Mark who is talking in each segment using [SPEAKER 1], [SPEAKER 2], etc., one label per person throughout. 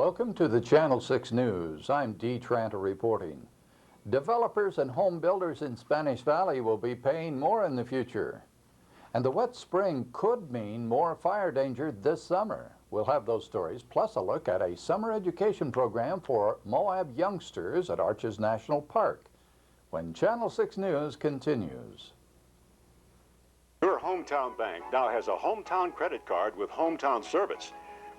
[SPEAKER 1] Welcome to the Channel 6 News. I'm Dee Tranter reporting. Developers and home builders in Spanish Valley will be paying more in the future. And the wet spring could mean more fire danger this summer. We'll have those stories, plus a look at a summer education program for Moab youngsters at Arches National Park, when Channel 6 News continues.
[SPEAKER 2] Your hometown bank now has a hometown credit card with hometown service.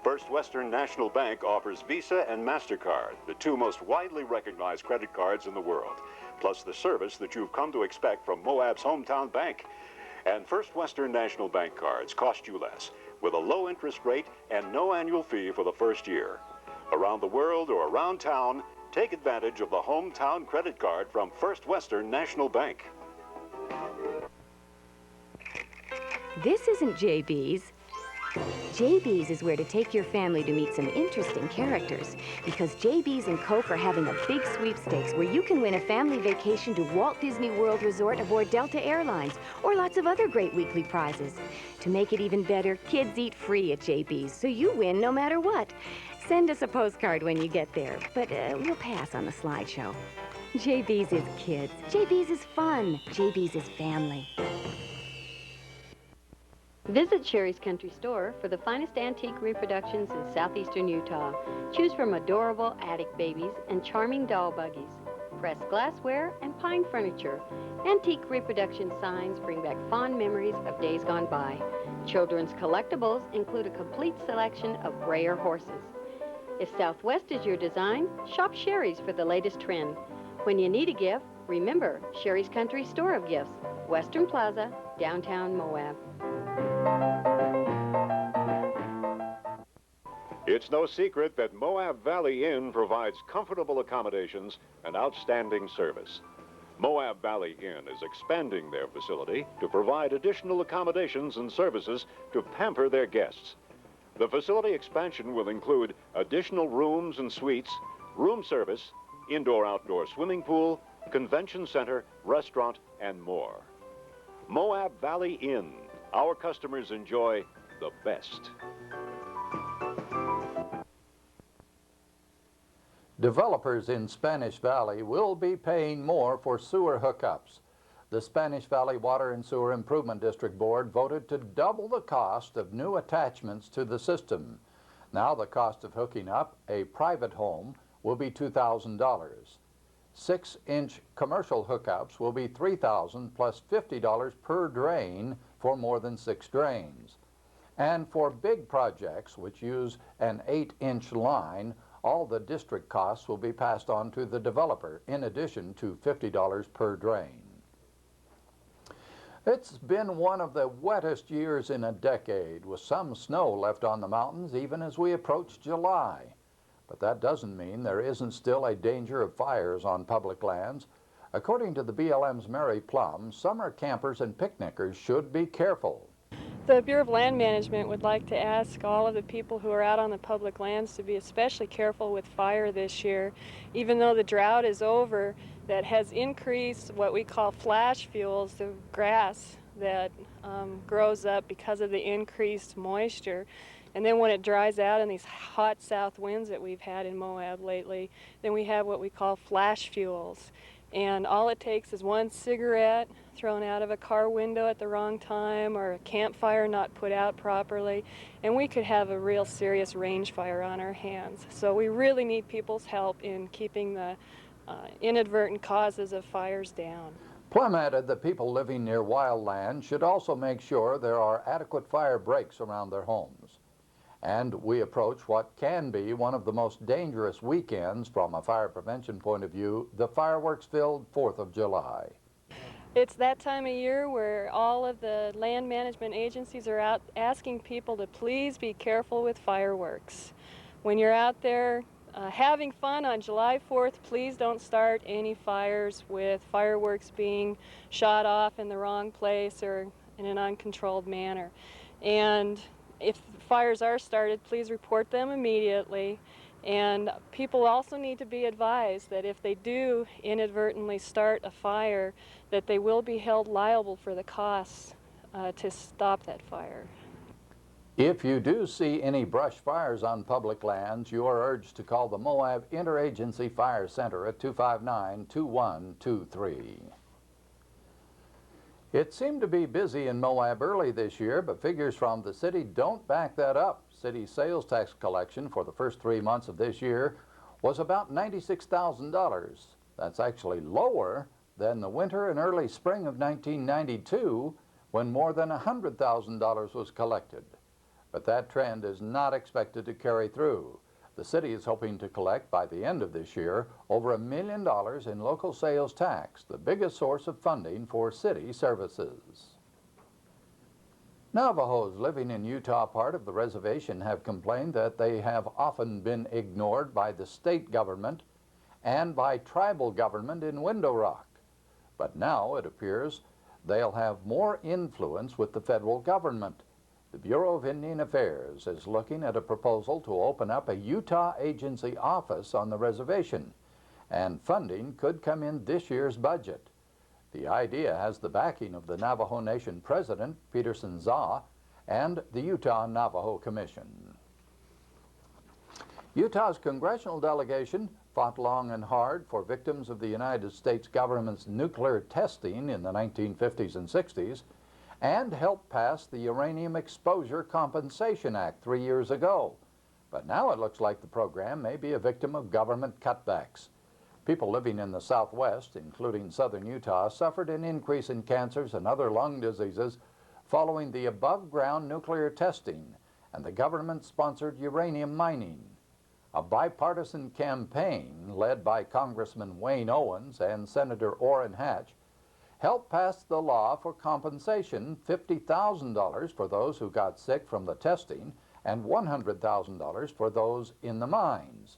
[SPEAKER 2] First Western National Bank offers Visa and MasterCard, the two most widely recognized credit cards in the world, plus the service that you've come to expect from Moab's hometown bank. And First Western National Bank cards cost you less, with a low interest rate and no annual fee for the first year. Around the world or around town, take advantage of the hometown credit card from First Western National Bank.
[SPEAKER 3] This isn't JB's. JB's is where to take your family to meet some interesting characters, because JB's and Coke are having a big sweepstakes where you can win a family vacation to Walt Disney World Resort aboard Delta Airlines, or lots of other great weekly prizes. To make it even better, kids eat free at JB's, so you win no matter what. Send us a postcard when you get there, but we'll pass on the slideshow. JB's is kids. JB's is fun. JB's is family.
[SPEAKER 4] Visit Sherry's Country Store for the finest antique reproductions in southeastern Utah. Choose from adorable attic babies and charming doll buggies, pressed glassware and pine furniture. Antique reproduction signs bring back fond memories of days gone by. Children's collectibles include a complete selection of Breyer horses. If Southwest is your design, shop Sherry's for the latest trend. When you need a gift, remember Sherry's Country Store of Gifts, Western Plaza, downtown Moab.
[SPEAKER 2] It's no secret that Moab Valley Inn provides comfortable accommodations and outstanding service. Moab Valley Inn is expanding their facility to provide additional accommodations and services to pamper their guests. The facility expansion will include additional rooms and suites, room service, indoor-outdoor swimming pool, convention center, restaurant, and more. Moab Valley Inn. Our customers enjoy the best.
[SPEAKER 1] Developers in Spanish Valley will be paying more for sewer hookups. The Spanish Valley Water and Sewer Improvement District Board voted to double the cost of new attachments to the system. Now the cost of hooking up a private home will be $2,000. 6-inch commercial hookups will be $3,000 plus $50 per drain for more than 6 drains. And for big projects which use an 8-inch line, all the district costs will be passed on to the developer, in addition to $50 per drain. It's been one of the wettest years in a decade, with some snow left on the mountains even as we approach July. But that doesn't mean there isn't still a danger of fires on public lands. According to the BLM's Mary Plum, summer campers and picnickers should be careful.
[SPEAKER 5] The Bureau of Land Management would like to ask all of the people who are out on the public lands to be especially careful with fire this year. Even though the drought is over, that has increased what we call flash fuels, the grass that grows up because of the increased moisture. And then when it dries out in these hot south winds that we've had in Moab lately, then we have what we call flash fuels. And all it takes is one cigarette thrown out of a car window at the wrong time, or a campfire not put out properly, and we could have a real serious range fire on our hands. So we really need people's help in keeping the inadvertent causes of fires down.
[SPEAKER 1] Plum added that people living near wildland should also make sure there are adequate fire breaks around their homes. And we approach what can be one of the most dangerous weekends from a fire prevention point of view, the fireworks-filled 4th of July.
[SPEAKER 5] It's that time of year where all of the land management agencies are out asking people to please be careful with fireworks. When you're out there having fun on July 4th, please don't start any fires with fireworks being shot off in the wrong place or in an uncontrolled manner. And if fires are started, please report them immediately. And people also need to be advised that if they do inadvertently start a fire, that they will be held liable for the costs to stop that fire.
[SPEAKER 1] If you do see any brush fires on public lands, you are urged to call the Moab Interagency Fire Center at 259-2123. It seemed to be busy in Moab early this year, but figures from the city don't back that up. City sales tax collection for the first 3 months of this year was about $96,000. That's actually lower than the winter and early spring of 1992, when more than $100,000 was collected. But that trend is not expected to carry through. The city is hoping to collect by the end of this year over $1 million in local sales tax, the biggest source of funding for city services. Navajos living in Utah part of the reservation have complained that they have often been ignored by the state government and by tribal government in Window Rock. But now it appears they'll have more influence with the federal government. The Bureau of Indian Affairs is looking at a proposal to open up a Utah agency office on the reservation, and funding could come in this year's budget. The idea has the backing of the Navajo Nation President, Peterson Zaw, and the Utah Navajo Commission. Utah's congressional delegation fought long and hard for victims of the United States government's nuclear testing in the 1950s and 60s, and helped pass the Uranium Exposure Compensation Act 3 years ago. But now it looks like the program may be a victim of government cutbacks. People living in the Southwest, including southern Utah, suffered an increase in cancers and other lung diseases following the above-ground nuclear testing and the government-sponsored uranium mining. A bipartisan campaign led by Congressman Wayne Owens and Senator Orrin Hatch helped pass the law for compensation, $50,000 for those who got sick from the testing and $100,000 for those in the mines.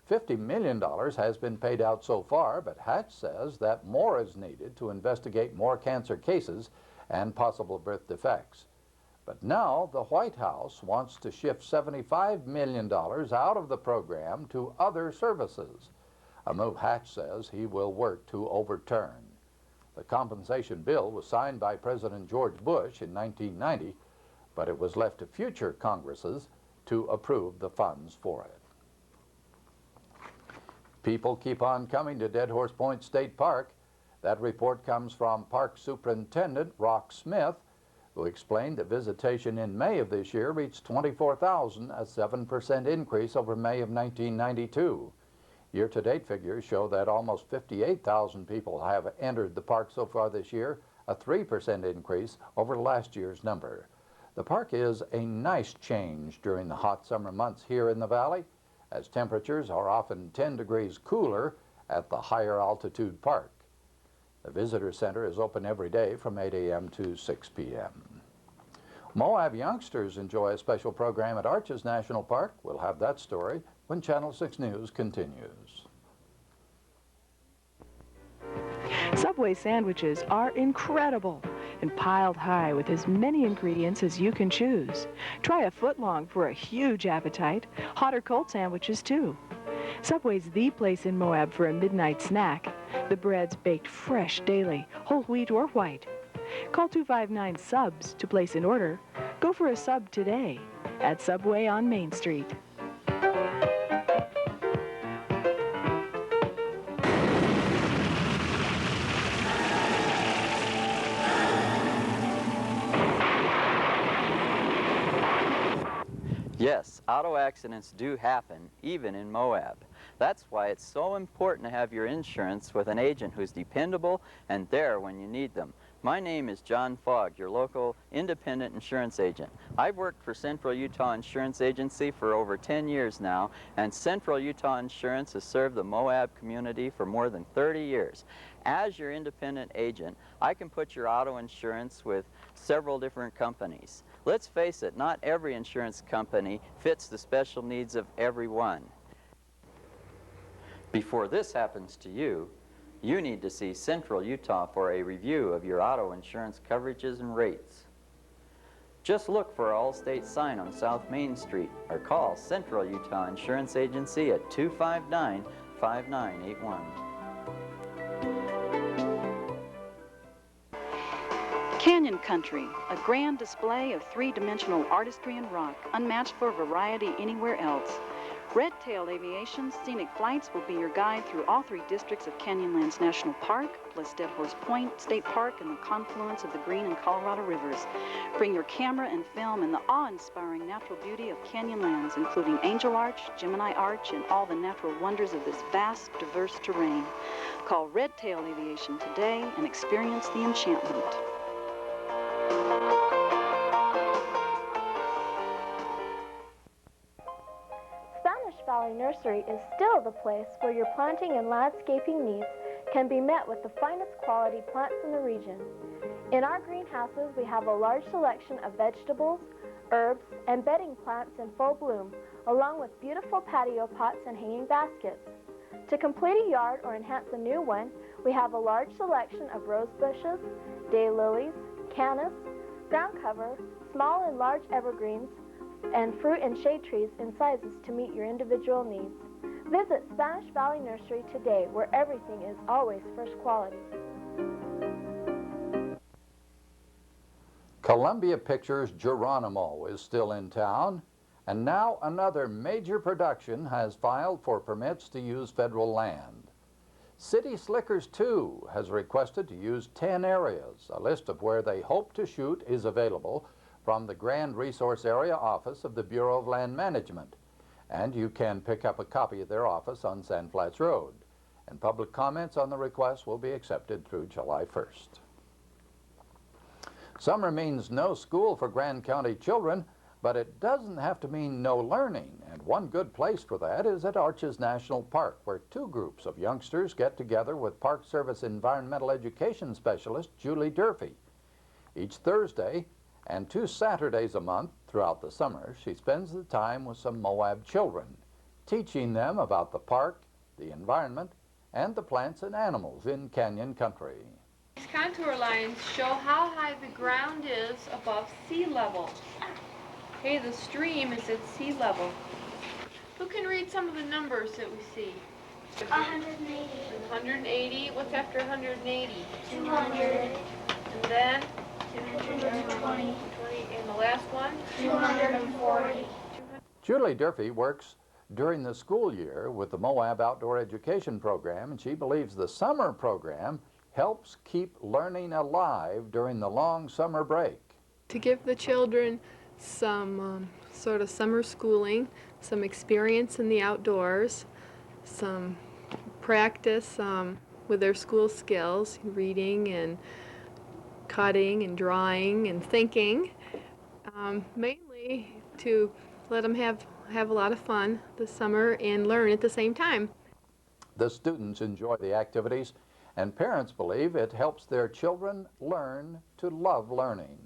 [SPEAKER 1] $50 million has been paid out so far, but Hatch says that more is needed to investigate more cancer cases and possible birth defects. But now the White House wants to shift $75 million out of the program to other services, a move Hatch says he will work to overturn. The compensation bill was signed by President George Bush in 1990, but it was left to future Congresses to approve the funds for it. People keep on coming to Dead Horse Point State Park. That report comes from Park Superintendent Rock Smith, who explained that visitation in May of this year reached 24,000, a 7% increase over May of 1992. Year-to-date figures show that almost 58,000 people have entered the park so far this year, a 3% increase over last year's number. The park is a nice change during the hot summer months here in the valley, as temperatures are often 10 degrees cooler at the higher altitude park. The visitor center is open every day from 8 a.m. to 6 p.m. Moab youngsters enjoy a special program at Arches National Park. We'll have that story when Channel 6 News continues.
[SPEAKER 6] Subway sandwiches are incredible and piled high with as many ingredients as you can choose. Try a foot-long for a huge appetite. Hot or cold sandwiches, too. Subway's the place in Moab for a midnight snack. The bread's baked fresh daily, whole wheat or white. Call 259-SUBS to place an order. Go for a sub today at Subway on Main Street.
[SPEAKER 7] Yes, auto accidents do happen, even in Moab. That's why it's so important to have your insurance with an agent who's dependable and there when you need them. My name is John Fogg, your local independent insurance agent. I've worked for Central Utah Insurance Agency for over 10 years now, and Central Utah Insurance has served the Moab community for more than 30 years. As your independent agent, I can put your auto insurance with several different companies. Let's face it, not every insurance company fits the special needs of everyone. Before this happens to you, you need to see Central Utah for a review of your auto insurance coverages and rates. Just look for our Allstate sign on South Main Street or call Central Utah Insurance Agency at 259-5981.
[SPEAKER 8] Canyon Country, a grand display of three-dimensional artistry and rock, unmatched for variety anywhere else. Red Tail Aviation's scenic flights will be your guide through all three districts of Canyonlands National Park, plus Dead Horse Point State Park and the confluence of the Green and Colorado Rivers. Bring your camera and film in the awe-inspiring natural beauty of Canyonlands, including Angel Arch, Gemini Arch, and all the natural wonders of this vast, diverse terrain. Call Red Tail Aviation today and experience the enchantment.
[SPEAKER 9] Spanish Valley Nursery is still the place where your planting and landscaping needs can be met with the finest quality plants in the region. In our greenhouses, we have a large selection of vegetables, herbs, and bedding plants in full bloom, along with beautiful patio pots and hanging baskets. To complete a yard or enhance a new one, we have a large selection of rose bushes, daylilies, cannas, ground cover, small and large evergreens, and fruit and shade trees in sizes to meet your individual needs. Visit Spanish Valley Nursery today, where everything is always first quality.
[SPEAKER 1] Columbia Pictures' Geronimo is still in town, and now another major production has filed for permits to use federal land. City Slickers 2 has requested to use 10 areas. A list of where they hope to shoot is available from the Grand Resource Area Office of the Bureau of Land Management, and you can pick up a copy at their office on Sand Flats Road. And public comments on the request will be accepted through July 1st. Summer means no school for Grand County children, but it doesn't have to mean no learning, and one good place for that is at Arches National Park, where two groups of youngsters get together with Park Service environmental education specialist Julie Durfee. Each Thursday and 2 Saturdays a month throughout the summer, she spends the time with some Moab children, teaching them about the park, the environment, and the plants and animals in Canyon Country.
[SPEAKER 10] These contour lines show how high the ground is above sea level. Okay, the stream is at sea level. Who can read some of the numbers that we see?
[SPEAKER 11] 180.
[SPEAKER 10] 180. What's after 180?
[SPEAKER 11] 200.
[SPEAKER 10] And then?
[SPEAKER 11] 220.
[SPEAKER 10] And the last one?
[SPEAKER 11] 240.
[SPEAKER 1] Julie Durfee works during the school year with the Moab Outdoor Education Program, and she believes the summer program helps keep learning alive during the long summer break.
[SPEAKER 12] To give the children some sort of summer schooling, some experience in the outdoors, some practice with their school skills, reading and cutting and drawing and thinking, mainly to let them have a lot of fun this summer and learn at the same time.
[SPEAKER 1] The students enjoy the activities, and parents believe it helps their children learn to love learning.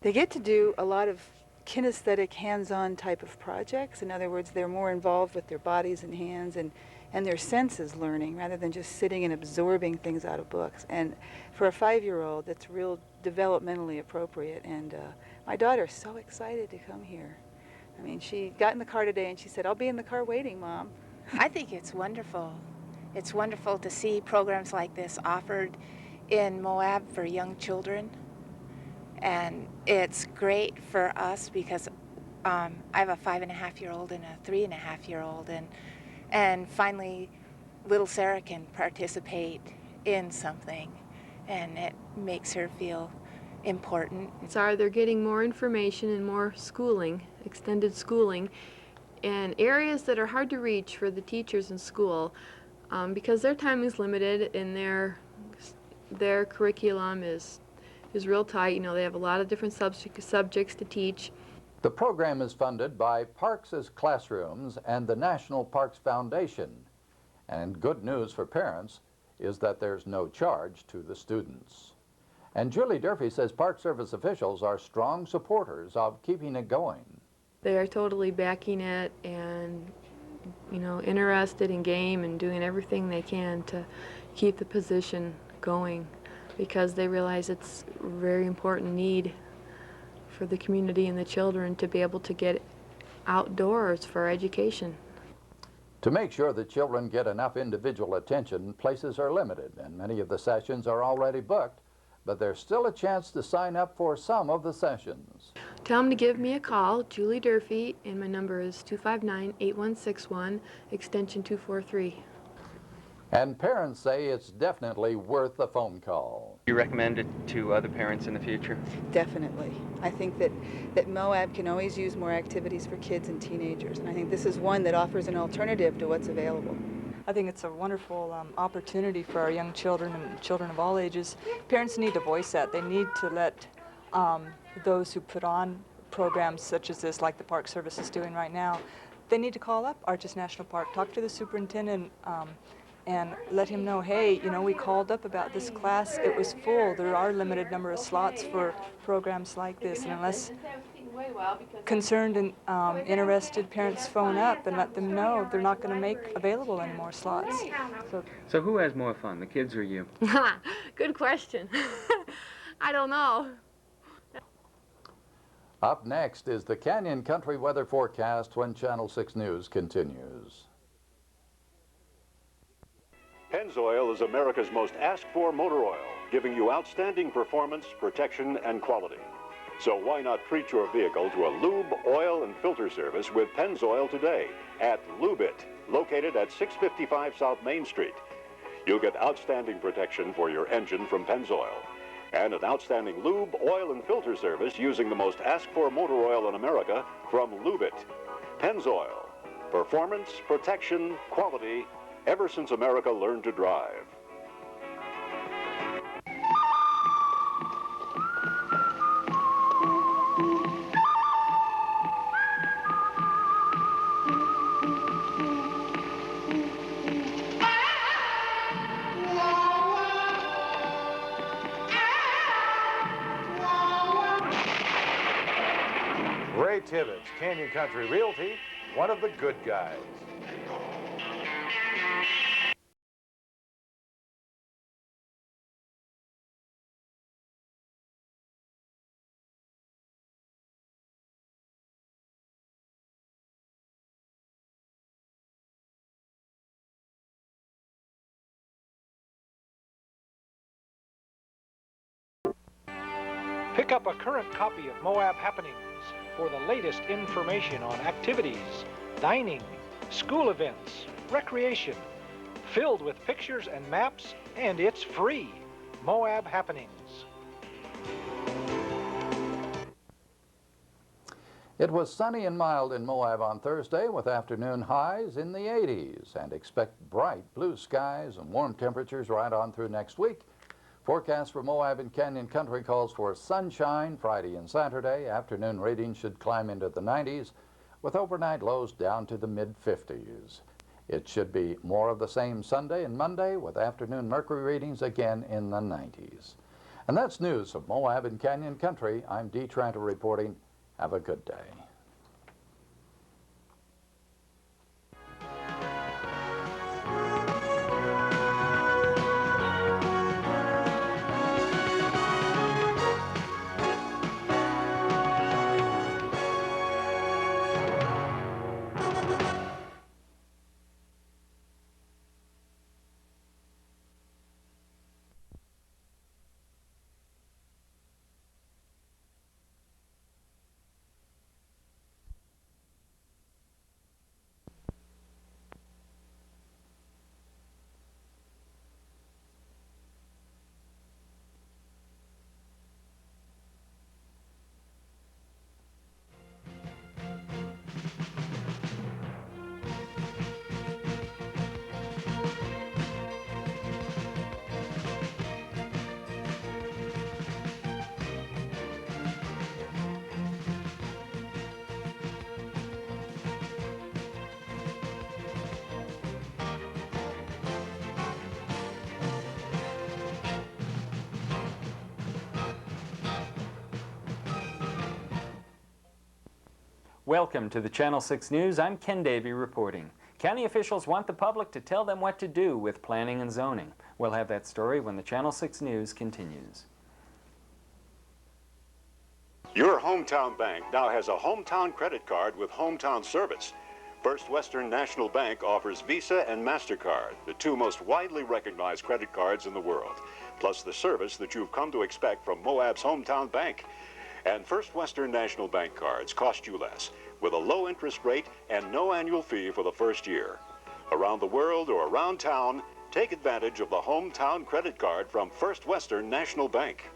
[SPEAKER 13] They get to do a lot of kinesthetic, hands-on type of projects. In other words, they're more involved with their bodies and hands and their senses learning rather than just sitting and absorbing things out of books. And for a 5-year-old, that's real developmentally appropriate. And my daughter's so excited to come here. I mean, she got in the car today and she said, "I'll be in the car waiting, Mom."
[SPEAKER 14] I think it's wonderful. It's wonderful to see programs like this offered in Moab for young children. And it's great for us because I have a 5-and-a-half-year-old and a 3-and-a-half-year-old, and finally little Sarah can participate in something, and it makes her feel important.
[SPEAKER 12] They're getting more information and more schooling, extended schooling, in areas that are hard to reach for the teachers in school because their time is limited and their curriculum is real tight. You know, they have a lot of different subjects to teach.
[SPEAKER 1] The program is funded by Parks' Classrooms and the National Parks Foundation. And good news for parents is that there's no charge to the students. And Julie Durfee says Park Service officials are strong supporters of keeping it going.
[SPEAKER 12] They are totally backing it and, you know, interested in game and doing everything they can to keep the position going, because they realize it's a very important need for the community and the children to be able to get outdoors for education.
[SPEAKER 1] To make sure that children get enough individual attention, places are limited, and many of the sessions are already booked. but there's still a chance to sign up for some of the sessions.
[SPEAKER 12] Tell them to give me a call, Julie Durfee, and my number is 259-8161, extension 243.
[SPEAKER 1] And parents say it's definitely worth a phone call.
[SPEAKER 15] Do you recommend it to other parents in the future?
[SPEAKER 13] Definitely. I think that Moab can always use more activities for kids and teenagers, and I think this is one that offers an alternative to what's available.
[SPEAKER 16] I think it's a wonderful opportunity for our young children and children of all ages. Parents need to voice that. They need to let those who put on programs such as this, like the Park Service is doing right now, they need to call up Arches National Park, talk to the superintendent, and let him know, hey, you know, we called up about this class, it was full. There are a limited number of slots for programs like this, and unless concerned and interested parents phone up and let them know they're not going to make available any more slots.
[SPEAKER 15] So who has more fun, the kids or you?
[SPEAKER 12] Good question. I don't know.
[SPEAKER 1] Up next is the Canyon Country weather forecast when Channel 6 News continues.
[SPEAKER 2] Pennzoil is America's most asked-for motor oil, giving you outstanding performance, protection, and quality. So why not treat your vehicle to a lube, oil, and filter service with Pennzoil today at Lube-It, located at 655 South Main Street. You'll get outstanding protection for your engine from Pennzoil, and an outstanding lube, oil, and filter service using the most asked-for motor oil in America from Lube-It. Pennzoil, performance, protection, quality, ever since America learned to drive.
[SPEAKER 17] Ray Tibbetts, Canyon Country Realty, one of the good guys. Pick up a current copy of Moab Happenings for the latest information on activities, dining, school events, recreation, filled with pictures and maps, and it's free. Moab Happenings.
[SPEAKER 1] It was sunny and mild in Moab on Thursday with afternoon highs in the 80s, and expect bright blue skies and warm temperatures right on through next week. Forecast for Moab and Canyon Country calls for sunshine Friday and Saturday. Afternoon readings should climb into the 90s with overnight lows down to the mid-50s. It should be more of the same Sunday and Monday with afternoon mercury readings again in the 90s. And that's news of Moab and Canyon Country. I'm Dee Tranter reporting. Have a good day.
[SPEAKER 18] Welcome to the Channel 6 News. I'm Ken Davey reporting. County officials want the public to tell them what to do with planning and zoning. We'll have that story when the Channel 6 News continues.
[SPEAKER 2] Your hometown bank now has a hometown credit card with hometown service. First Western National Bank offers Visa and MasterCard, the two most widely recognized credit cards in the world, plus the service that you've come to expect from Moab's hometown bank. And First Western National Bank cards cost you less, with a low interest rate and no annual fee for the first year. Around the world or around town, take advantage of the hometown credit card from First Western National Bank.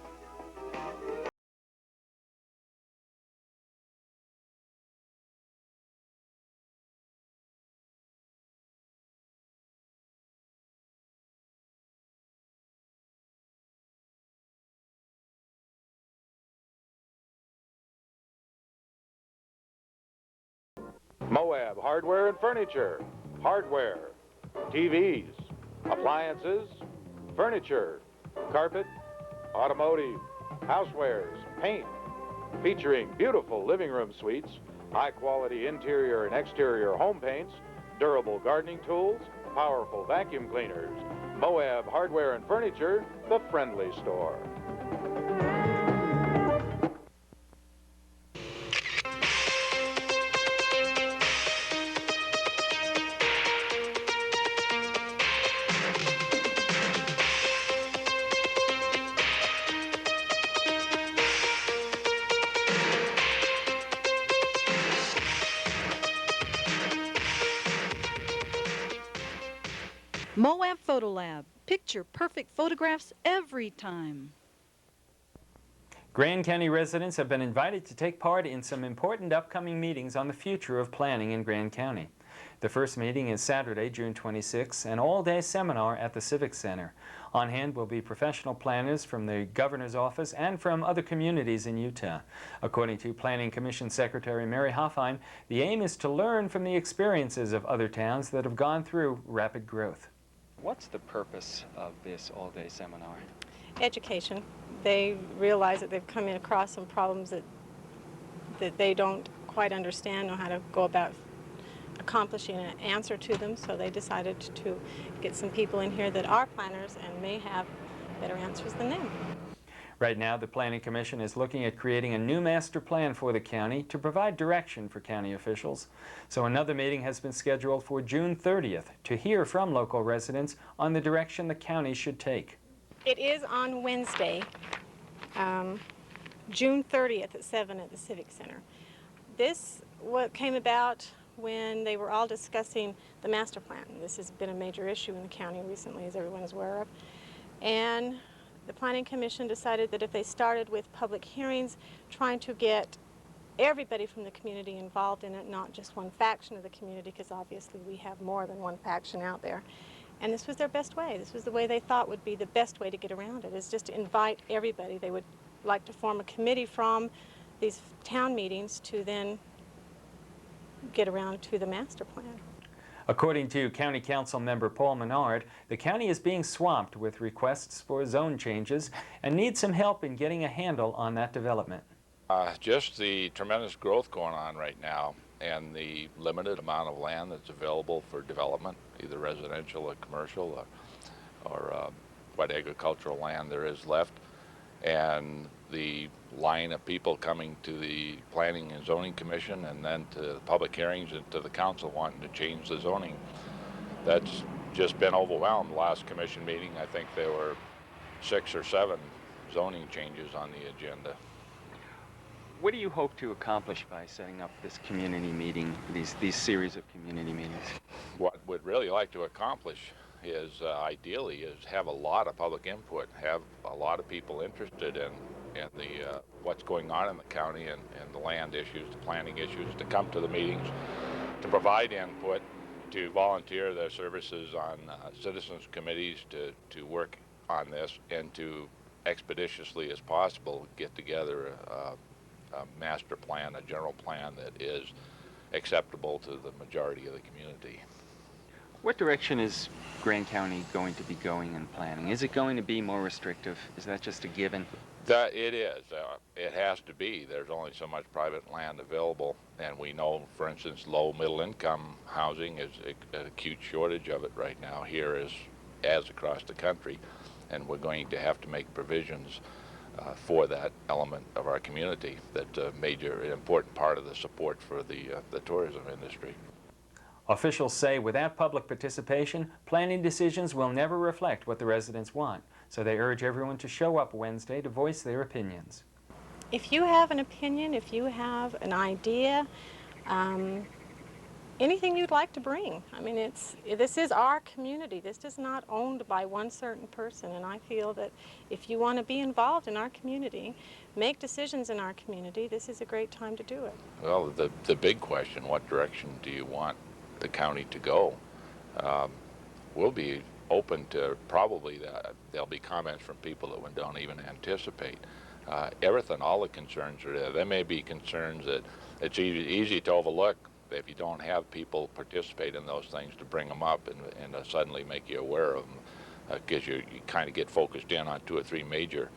[SPEAKER 17] Moab Hardware and Furniture. Hardware, TVs, appliances, furniture, carpet, automotive, housewares, paint, featuring beautiful living room suites, high-quality interior and exterior home paints, durable gardening tools, powerful vacuum cleaners. Moab Hardware and Furniture, the friendly store.
[SPEAKER 19] Moab Photo Lab. Picture perfect photographs every time.
[SPEAKER 18] Grand County residents have been invited to take part in some important upcoming meetings on the future of planning in Grand County. The first meeting is Saturday, June 26, an all-day seminar at the Civic Center. On hand will be professional planners from the Governor's Office and from other communities in Utah. According to Planning Commission Secretary Mary Hoffheim, the aim is to learn from the experiences of other towns that have gone through rapid growth.
[SPEAKER 15] What's the purpose of this all-day seminar?
[SPEAKER 20] Education. They realize that they've come in across some problems that they don't quite understand, know how to go about accomplishing an answer to them, so they decided to get some people in here that are planners and may have better answers than them.
[SPEAKER 18] Right now, the Planning Commission is looking at creating a new master plan for the county to provide direction for county officials. So another meeting has been scheduled for June 30th to hear from local residents on the direction the county should take.
[SPEAKER 20] It is on Wednesday, June 30th at 7 at the Civic Center. This came about when they were all discussing the master plan. This has been a major issue in the county recently, as everyone is aware of. And the Planning Commission decided that if they started with public hearings, trying to get everybody from the community involved in it, not just one faction of the community, because obviously we have more than one faction out there. And this was their best way. This was the way they thought would be the best way to get around it, is just to invite everybody. They would like to form a committee from these town meetings to then get around to the master plan.
[SPEAKER 18] According to County Council member Paul Menard, the county is being swamped with requests for zone changes and needs some help in getting a handle on that development.
[SPEAKER 21] Just the tremendous growth going on right now and the limited amount of land that's available for development, either residential or commercial or what agricultural land there is left, and the line of people coming to the Planning and Zoning Commission and then to the public hearings and to the council wanting to change the zoning. That's just been overwhelmed. Last commission meeting, I think there were 6 or 7 zoning changes on the agenda.
[SPEAKER 15] What do you hope to accomplish by setting up this community meeting, these series of community meetings?
[SPEAKER 21] What we'd really like to accomplish is ideally is have a lot of public input, have a lot of people interested in the what's going on in the county and the land issues, the planning issues, to come to the meetings, to provide input, to volunteer their services on citizens committees to work on this, and to expeditiously as possible get together a master plan, a general plan that is acceptable to the majority of the community.
[SPEAKER 15] What direction is Grand County going to be going in planning? Is it going to be more restrictive? Is that just a given?
[SPEAKER 21] It is. It has to be. There's only so much private land available, and we know, for instance, low middle income housing is an acute shortage of it right now here as across the country, and we're going to have to make provisions for that element of our community. That's a major, important part of the support for the tourism industry.
[SPEAKER 18] Officials say without public participation, planning decisions will never reflect what the residents want, so they urge everyone to show up Wednesday to voice their opinions.
[SPEAKER 20] If you have an opinion, if you have an idea, anything you'd like to bring. I mean, this is our community. This is not owned by one certain person, and I feel that if you want to be involved in our community, make decisions in our community, this is a great time to do it.
[SPEAKER 21] Well, the big question, what direction do you want the county to go? We'll be open to probably there'll be comments from people that we don't even anticipate. Everything, all the concerns are there. There may be concerns that it's easy to overlook if you don't have people participate in those things to bring them up and suddenly make you aware of them, because you kind of get focused in on 2 or 3 major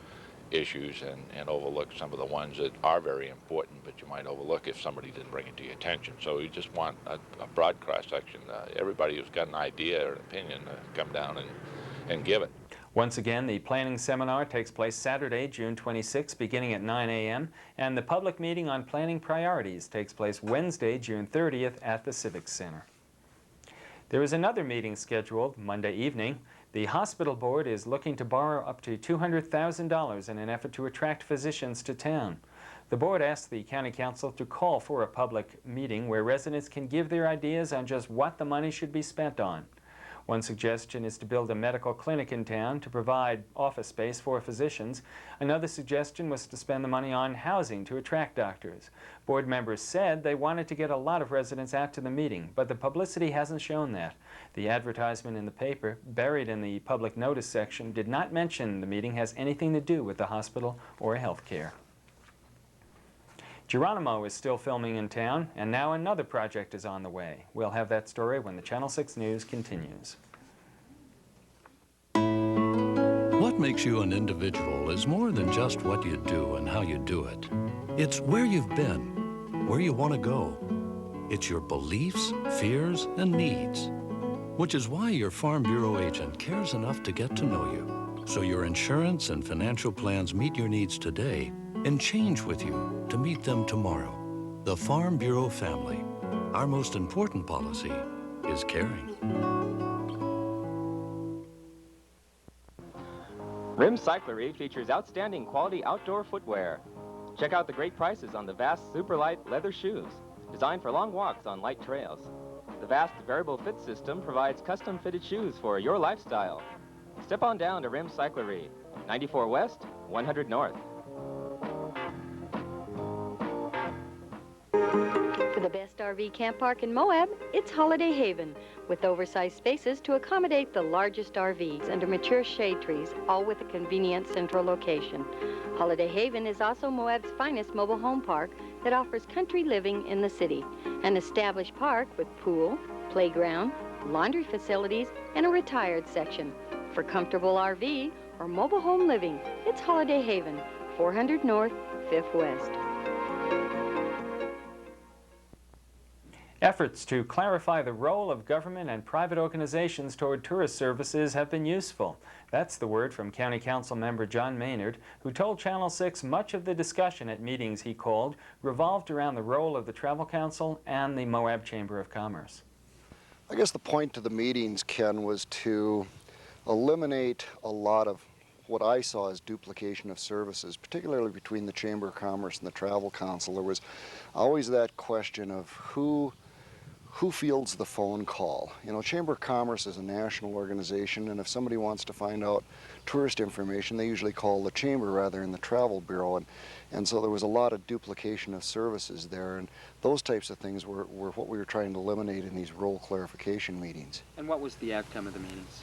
[SPEAKER 21] issues and overlook some of the ones that are very important, but you might overlook if somebody didn't bring it to your attention. So you just want a broad cross-section. Everybody who's got an idea or an opinion come down and give it.
[SPEAKER 18] Once again, the planning seminar takes place Saturday, June 26, beginning at 9 a.m., and the public meeting on planning priorities takes place Wednesday, June 30th at the Civic Center. There is another meeting scheduled Monday evening. The hospital board is looking to borrow up to $200,000 in an effort to attract physicians to town. The board asked the county council to call for a public meeting where residents can give their ideas on just what the money should be spent on. One suggestion is to build a medical clinic in town to provide office space for physicians. Another suggestion was to spend the money on housing to attract doctors. Board members said they wanted to get a lot of residents out to the meeting, but the publicity hasn't shown that. The advertisement in the paper, buried in the public notice section, did not mention the meeting has anything to do with the hospital or health care. Geronimo is still filming in town, and now another project is on the way. We'll have that story when the Channel 6 News continues.
[SPEAKER 3] What makes you an individual is more than just what you do and how you do it. It's where you've been, where you want to go. It's your beliefs, fears, and needs. Which is why your Farm Bureau agent cares enough to get to know you, so your insurance and financial plans meet your needs today and change with you to meet them tomorrow. The Farm Bureau family. Our most important policy is caring.
[SPEAKER 22] Rim Cyclery features outstanding quality outdoor footwear. Check out the great prices on the Vast Superlight leather shoes, designed for long walks on light trails. The Vast variable fit system provides custom fitted shoes for your lifestyle. Step on down to Rim Cyclery, 94 West, 100 North.
[SPEAKER 4] For the best RV camp park in Moab, it's Holiday Haven, with oversized spaces to accommodate the largest RVs under mature shade trees, all with a convenient central location. Holiday Haven is also Moab's finest mobile home park that offers country living in the city, an established park with pool, playground, laundry facilities, and a retired section. For comfortable RV or mobile home living, it's Holiday Haven, 400 North, 5th West.
[SPEAKER 18] Efforts to clarify the role of government and private organizations toward tourist services have been useful. That's the word from County Council member John Maynard, who told Channel 6 much of the discussion at meetings he called revolved around the role of the Travel Council and the Moab Chamber of Commerce.
[SPEAKER 23] I guess the point of the meetings, Ken, was to eliminate a lot of what I saw as duplication of services, particularly between the Chamber of Commerce and the Travel Council. There was always that question of who fields the phone call. You know, Chamber of Commerce is a national organization, and if somebody wants to find out tourist information, they usually call the Chamber rather than the Travel Bureau. And so there was a lot of duplication of services there, and those types of things were what we were trying to eliminate in these role clarification meetings.
[SPEAKER 15] And what was the outcome of the meetings?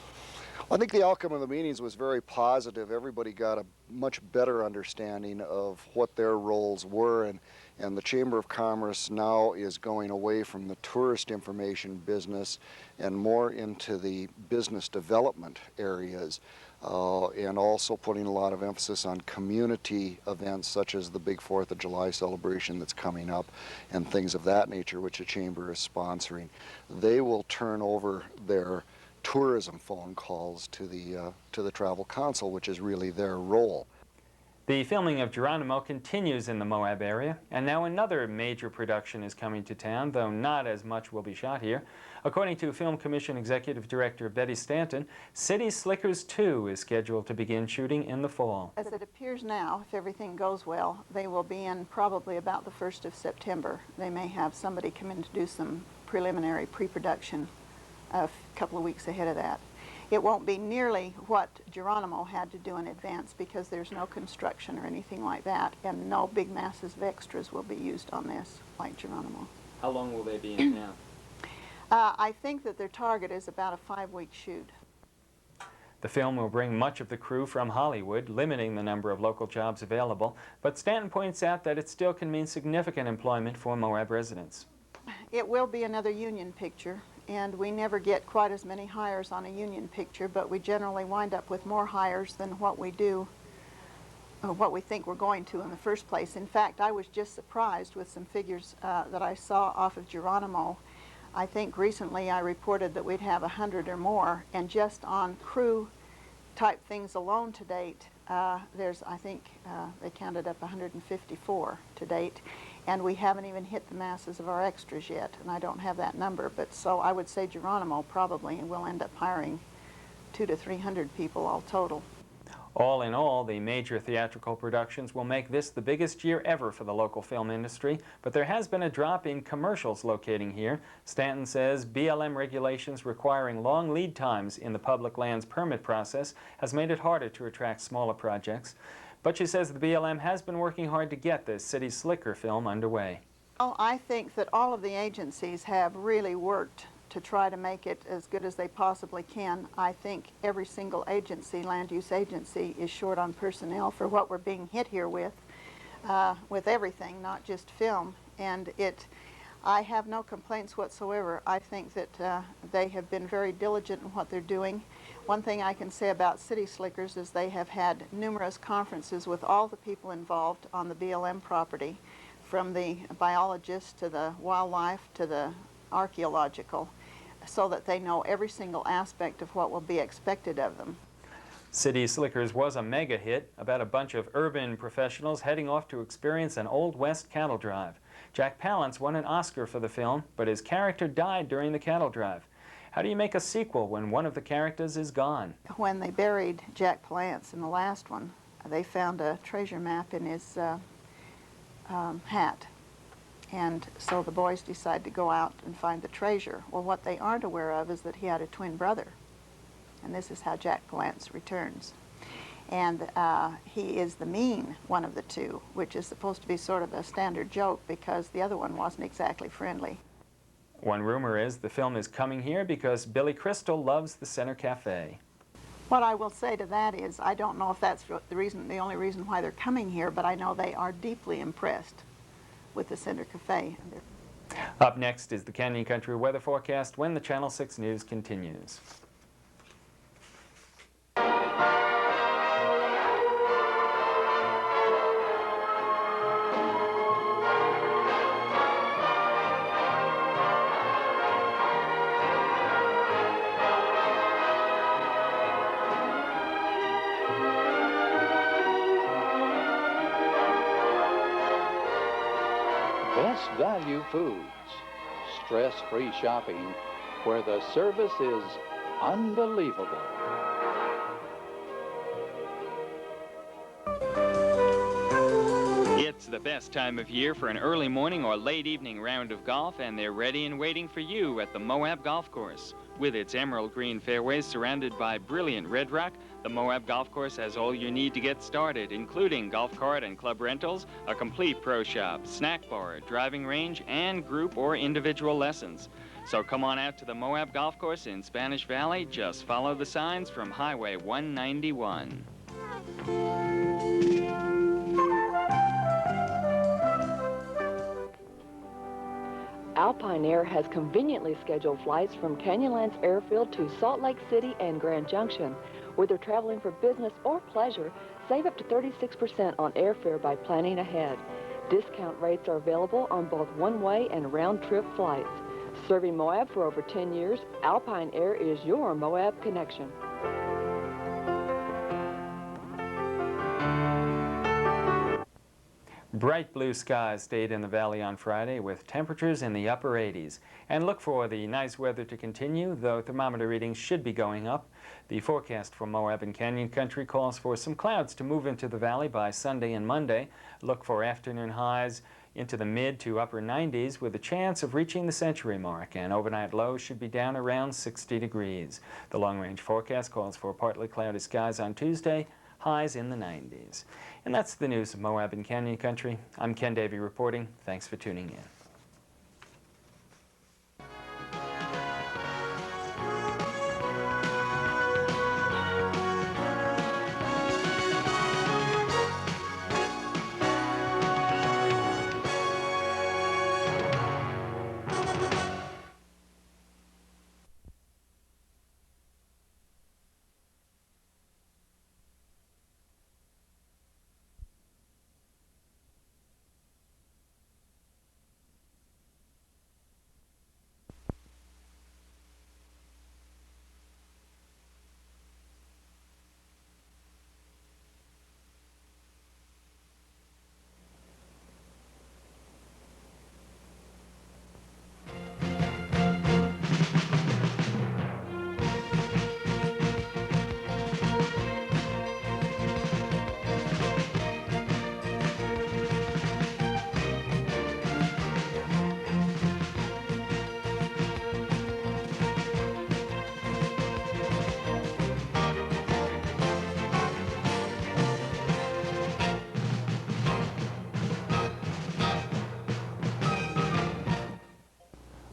[SPEAKER 23] I think the outcome of the meetings was very positive. Everybody got a much better understanding of what their roles were, and the Chamber of Commerce now is going away from the tourist information business and more into the business development areas, and also putting a lot of emphasis on community events such as the big 4th of July celebration that's coming up and things of that nature, which the Chamber is sponsoring. They will turn over their tourism phone calls to the Travel Council, which is really their role.
[SPEAKER 18] The filming of Geronimo continues in the Moab area, and now another major production is coming to town, though not as much will be shot here. According to Film Commission Executive Director Betty Stanton, City Slickers 2 is scheduled to begin shooting in the fall.
[SPEAKER 5] As it appears now, if everything goes well, they will be in probably about the 1st of September. They may have somebody come in to do some preliminary pre-production a couple of weeks ahead of that. It won't be nearly what Geronimo had to do in advance because there's no construction or anything like that, and no big masses of extras will be used on this like Geronimo.
[SPEAKER 18] How long will they be in town?
[SPEAKER 5] I think that their target is about a 5-week shoot.
[SPEAKER 18] The film will bring much of the crew from Hollywood, limiting the number of local jobs available, but Stanton points out that it still can mean significant employment for Moab residents.
[SPEAKER 5] It will be another union picture, and we never get quite as many hires on a union picture, but we generally wind up with more hires than what we do, or what we think we're going to in the first place. In fact, I was just surprised with some figures that I saw off of Geronimo. I think recently I reported that we'd have 100 or more, and just on crew type things alone to date, there's, I think, they counted up 154 to date. And we haven't even hit the masses of our extras yet, and I don't have that number. But so I would say Geronimo probably will end up hiring 200 to 300 people all total.
[SPEAKER 18] All in all, the major theatrical productions will make this the biggest year ever for the local film industry, but there has been a drop in commercials locating here. Stanton says BLM regulations requiring long lead times in the public lands permit process has made it harder to attract smaller projects. But she says the BLM has been working hard to get this City Slicker film underway.
[SPEAKER 5] Oh, I think that all of the agencies have really worked to try to make it as good as they possibly can. I think every single agency, land use agency, is short on personnel for what we're being hit here with everything, not just film. And I have no complaints whatsoever. I think that they have been very diligent in what they're doing. One thing I can say about City Slickers is they have had numerous conferences with all the people involved on the BLM property, from the biologists to the wildlife to the archaeological, so that they know every single aspect of what will be expected of them.
[SPEAKER 18] City Slickers was a mega hit about a bunch of urban professionals heading off to experience an Old West cattle drive. Jack Palance won an Oscar for the film, but his character died during the cattle drive. How do you make a sequel when one of the characters is gone?
[SPEAKER 5] When they buried Jack Palance in the last one, they found a treasure map in his hat. And so the boys decided to go out and find the treasure. Well, what they aren't aware of is that he had a twin brother. And this is how Jack Palance returns. And he is the mean one of the two, which is supposed to be sort of a standard joke because the other one wasn't exactly friendly.
[SPEAKER 18] One rumor is the film is coming here because Billy Crystal loves the Center Cafe.
[SPEAKER 5] What I will say to that is I don't know if that's the only reason why they're coming here, but I know they are deeply impressed with the Center Cafe.
[SPEAKER 18] Up next is the Canyon Country weather forecast when the Channel 6 News continues.
[SPEAKER 1] Best Value Foods, stress-free shopping where the service is unbelievable.
[SPEAKER 15] It's the best time of year for an early morning or late evening round of golf, and they're ready and waiting for you at the Moab Golf Course. With its emerald green fairways surrounded by brilliant red rock, the Moab Golf Course has all you need to get started, including golf cart and club rentals, a complete pro shop, snack bar, driving range, and group or individual lessons. So come on out to the Moab Golf Course in Spanish Valley. Just follow the signs from Highway 191.
[SPEAKER 6] Alpine Air has conveniently scheduled flights from Canyonlands Airfield to Salt Lake City and Grand Junction. Whether traveling for business or pleasure, save up to 36% on airfare by planning ahead. Discount rates are available on both one-way and round-trip flights. Serving Moab for over 10 years, Alpine Air is your Moab connection.
[SPEAKER 18] Bright blue skies stayed in the valley on Friday with temperatures in the upper 80s. And look for the nice weather to continue, though thermometer readings should be going up. The forecast for Moab and Canyon Country calls for some clouds to move into the valley by Sunday and Monday. Look for afternoon highs into the mid to upper 90s with a chance of reaching the century mark, and overnight lows should be down around 60 degrees. The long-range forecast calls for partly cloudy skies on Tuesday, highs in the 90s. And that's the news of Moab and Canyon Country. I'm Ken Davey reporting. Thanks for tuning in.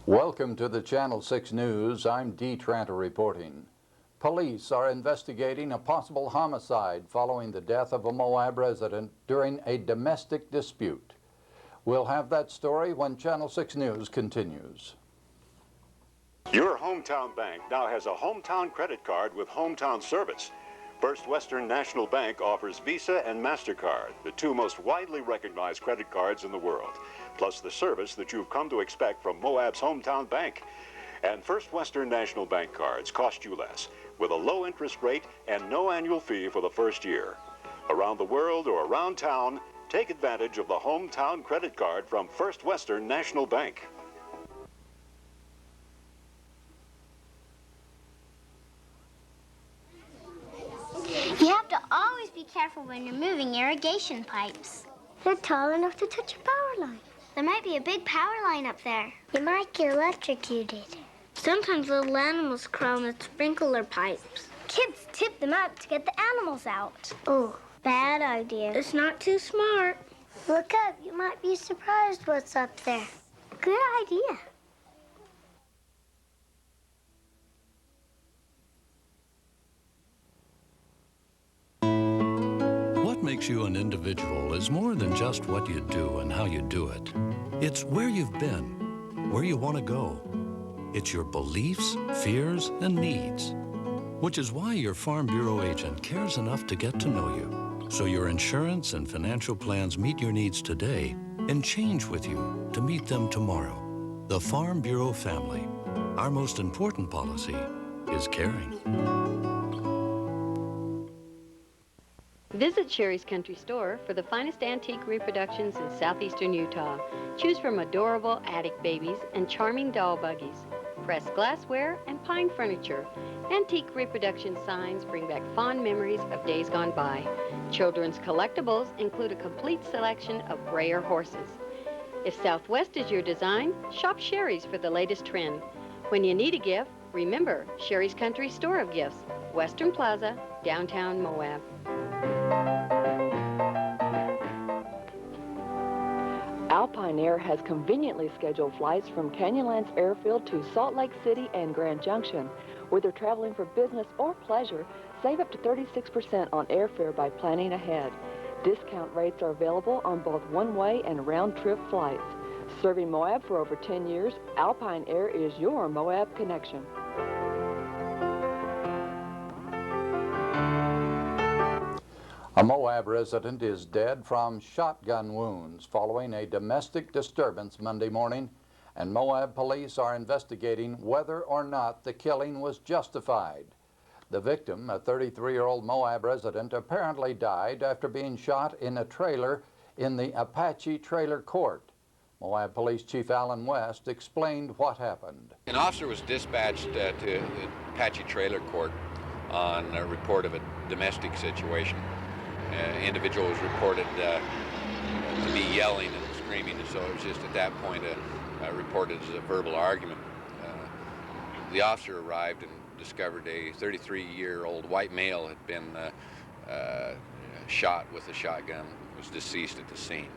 [SPEAKER 1] Welcome to the Channel 6 News. I'm Dee Tranter reporting. Police are investigating a possible homicide following the death of a Moab resident during a domestic dispute. We'll have that story when Channel 6 News continues.
[SPEAKER 2] Your hometown bank now has a hometown credit card with hometown service. First Western National Bank offers Visa and MasterCard, the two most widely recognized credit cards in the world, plus the service that you've come to expect from Moab's hometown bank. And First Western National Bank cards cost you less, with a low interest rate and no annual fee for the first year. Around the world or around town, take advantage of the hometown credit card from First Western National Bank.
[SPEAKER 11] You have to always be careful when you're moving irrigation pipes. They're tall enough to touch a power line. There might be a big power line up there. You might get electrocuted. Sometimes little animals crawl in the sprinkler pipes. Kids tip them up to get the animals out. Oh, bad idea. It's not too smart. Look up. You might be surprised what's up there. Good idea.
[SPEAKER 3] What makes you an individual is more than just what you do and how you do it. It's where you've been, where you want to go. It's your beliefs, fears, and needs. Which is why your Farm Bureau agent cares enough to get to know you, so your insurance and financial plans meet your needs today and change with you to meet them tomorrow. The Farm Bureau family. Our most important policy is caring.
[SPEAKER 4] Visit Sherry's Country Store for the finest antique reproductions in southeastern Utah. Choose from adorable attic babies and charming doll buggies, pressed glassware, and pine furniture. Antique reproduction signs bring back fond memories of days gone by. Children's collectibles include a complete selection of brayer horses. If Southwest is your design, shop Sherry's for the latest trend. When you need a gift, remember Sherry's Country Store of Gifts, Western Plaza, downtown Moab.
[SPEAKER 6] Alpine Air has conveniently scheduled flights from Canyonlands Airfield to Salt Lake City and Grand Junction. Whether traveling for business or pleasure, save up to 36% on airfare by planning ahead. Discount rates are available on both one-way and round-trip flights. Serving Moab for over 10 years, Alpine Air is your Moab connection.
[SPEAKER 1] A Moab resident is dead from shotgun wounds following a domestic disturbance Monday morning, and Moab police are investigating whether or not the killing was justified. The victim, a 33-year-old Moab resident, apparently died after being shot in a trailer in the Apache Trailer Court. Moab Police Chief Alan West explained what happened.
[SPEAKER 7] An officer was dispatched to the Apache Trailer Court on a report of a domestic situation. Individual was reported to be yelling and screaming, and so it was just at that point reported as a verbal argument. The officer arrived and discovered a 33-year-old white male had been shot with a shotgun, was deceased at the scene.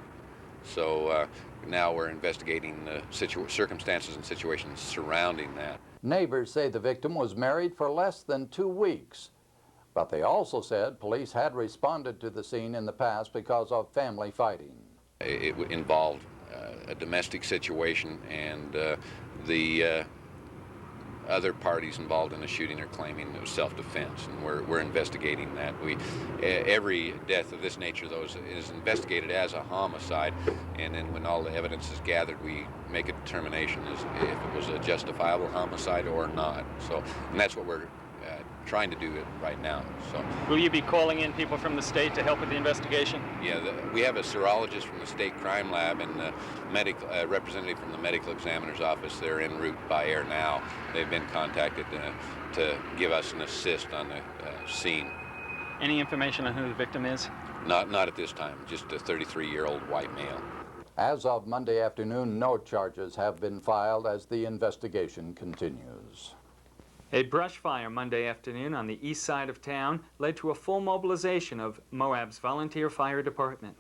[SPEAKER 7] So now we're investigating the circumstances and situations surrounding that.
[SPEAKER 1] Neighbors say the victim was married for less than 2 weeks, but they also said police had responded to the scene in the past because of family fighting.
[SPEAKER 7] It involved a domestic situation, and the other parties involved in the shooting are claiming it was self-defense, and we're investigating that. Every death of this nature, though, is investigated as a homicide, and then when all the evidence is gathered, we make a determination as if it was a justifiable homicide or not. So, and that's what we're trying to do right now. So,
[SPEAKER 18] will you be calling in people from the state to help with the investigation?
[SPEAKER 7] Yeah, we have a serologist from the state crime lab and a representative from the medical examiner's office. They're en route by air now. They've been contacted to give us an assist on the scene.
[SPEAKER 18] Any information on who the victim is?
[SPEAKER 7] Not at this time, just a 33-year-old white male.
[SPEAKER 1] As of Monday afternoon, no charges have been filed as the investigation continues.
[SPEAKER 18] A brush fire Monday afternoon on the east side of town led to a full mobilization of Moab's volunteer fire department.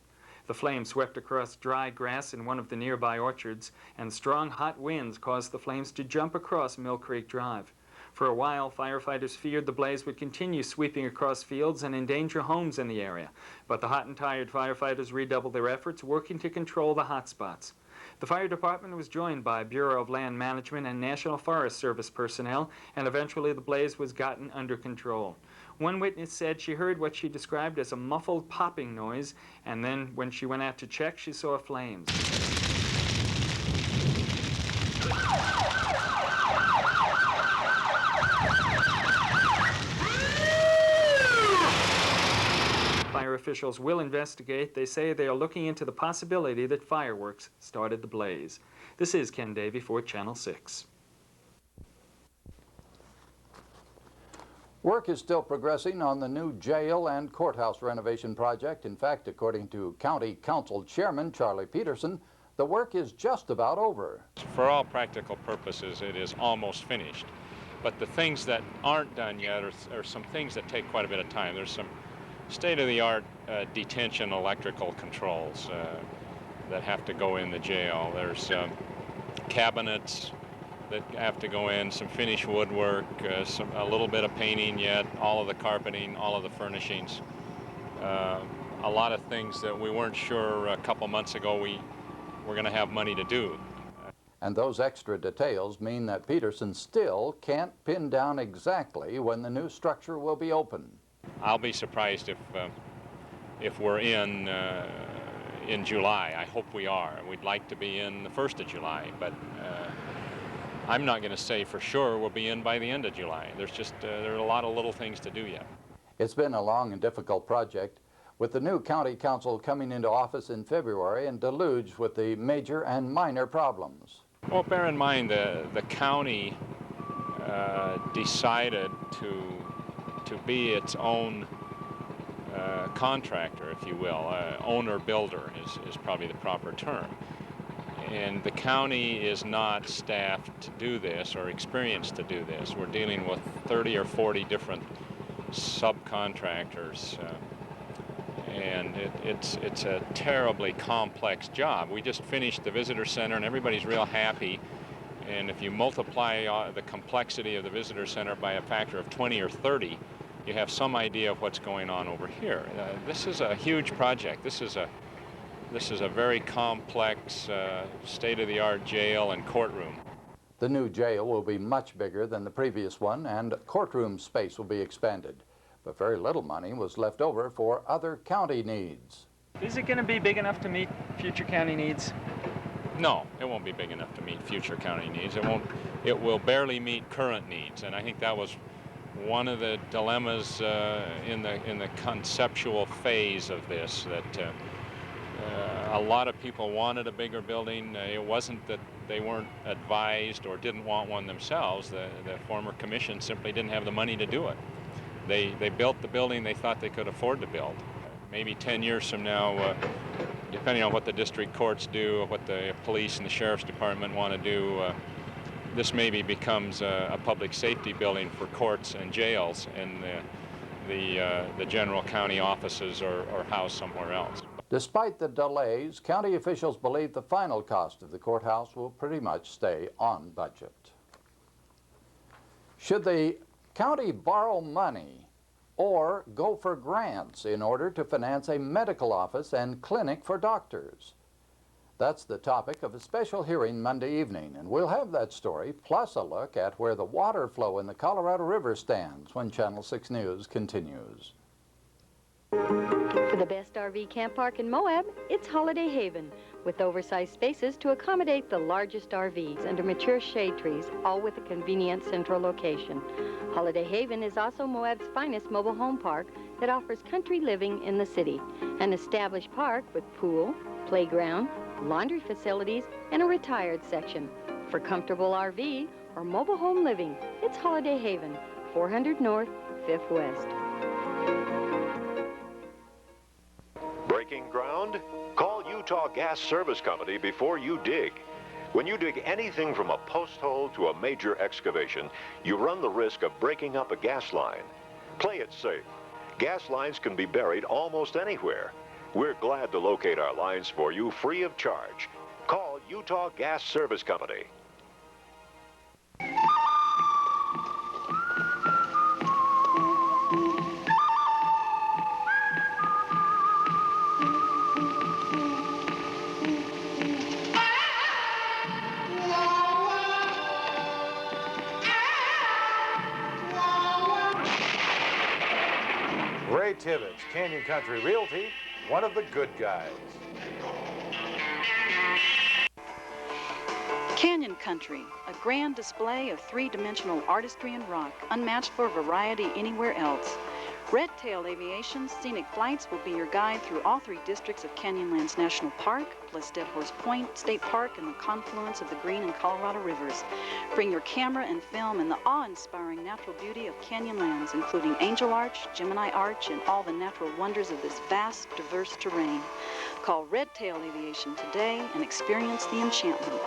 [SPEAKER 18] The flames swept across dry grass in one of the nearby orchards, and strong hot winds caused the flames to jump across Mill Creek Drive. For a while, firefighters feared the blaze would continue sweeping across fields and endanger homes in the area, but the hot and tired firefighters redoubled their efforts, working to control the hot spots. The fire department was joined by Bureau of Land Management and National Forest Service personnel, and eventually the blaze was gotten under control. One witness said she heard what she described as a muffled popping noise, and then when she went out to check, she saw flames. Fire officials will investigate. They say they are looking into the possibility that fireworks started the blaze. This is Ken Davey for Channel 6.
[SPEAKER 1] Work is still progressing on the new jail and courthouse renovation project. In fact, according to County Council Chairman Charlie Peterson, the work is just about over.
[SPEAKER 8] For all practical purposes, it is almost finished. But the things that aren't done yet are some things that take quite a bit of time. There's some state-of-the-art detention electrical controls that have to go in the jail. There's cabinets that have to go in, some finished woodwork, a little bit of painting yet, all of the carpeting, all of the furnishings. A lot of things that we weren't sure a couple months ago we were going to have money to do.
[SPEAKER 1] And those extra details mean that Peterson still can't pin down exactly when the new structure will be open.
[SPEAKER 8] I'll be surprised if we're in July. I hope we are. We'd like to be in the 1st of July, but I'm not going to say for sure we'll be in by the end of July. There are a lot of little things to do yet.
[SPEAKER 1] It's been a long and difficult project, with the new county council coming into office in February and deluged with the major and minor problems.
[SPEAKER 8] Well, bear in mind the county decided to be its own contractor, if you will. Owner-builder is probably the proper term. And the county is not staffed to do this or experienced to do this. We're dealing with 30 or 40 different subcontractors, and it's a terribly complex job. We just finished the visitor center, and everybody's real happy. And if you multiply the complexity of the visitor center by a factor of 20 or 30, you have some idea of what's going on over here. This is a huge project. This is a very complex, state-of-the-art jail and courtroom.
[SPEAKER 1] The new jail will be much bigger than the previous one, and courtroom space will be expanded. But very little money was left over for other county needs.
[SPEAKER 18] Is it going to be big enough to meet future county needs?
[SPEAKER 8] No, it won't be big enough to meet future county needs. It will barely meet current needs, and I think that was one of the dilemmas in the conceptual phase of this, that A lot of people wanted a bigger building. It wasn't that they weren't advised or didn't want one themselves. The former commission simply didn't have the money to do it. They built the building they thought they could afford to build. Maybe 10 years from now, depending on what the district courts do, what the police and the sheriff's department want to do, this maybe becomes a public safety building for courts and jails, and the general county offices are housed somewhere else.
[SPEAKER 1] Despite the delays, county officials believe the final cost of the courthouse will pretty much stay on budget. Should the county borrow money or go for grants in order to finance a medical office and clinic for doctors? That's the topic of a special hearing Monday evening, and we'll have that story, plus a look at where the water flow in the Colorado River stands when Channel 6 News continues.
[SPEAKER 4] For the best RV camp park in Moab, it's Holiday Haven, with oversized spaces to accommodate the largest RVs under mature shade trees, all with a convenient central location. Holiday Haven is also Moab's finest mobile home park that offers country living in the city, an established park with pool, playground, laundry facilities, and a retired section. For comfortable RV or mobile home living, it's Holiday Haven, 400 North, 5th West.
[SPEAKER 2] Breaking ground? Call Utah Gas Service Company before you dig. When you dig anything from a post hole to a major excavation, you run the risk of breaking up a gas line. Play it safe. Gas lines can be buried almost anywhere. We're glad to locate our lines for you free of charge. Call Utah Gas Service Company.
[SPEAKER 9] Ray Tibbetts, Canyon Country Realty, one of the good guys.
[SPEAKER 19] Canyon Country, a grand display of three-dimensional artistry and rock, unmatched for variety anywhere else. Red Tail Aviation's scenic flights will be your guide through all three districts of Canyonlands National Park, plus Dead Horse Point State Park and the confluence of the Green and Colorado Rivers. Bring your camera and film in the awe-inspiring natural beauty of Canyonlands, including Angel Arch, Gemini Arch, and all the natural wonders of this vast, diverse terrain. Call Red Tail Aviation today and experience the enchantment.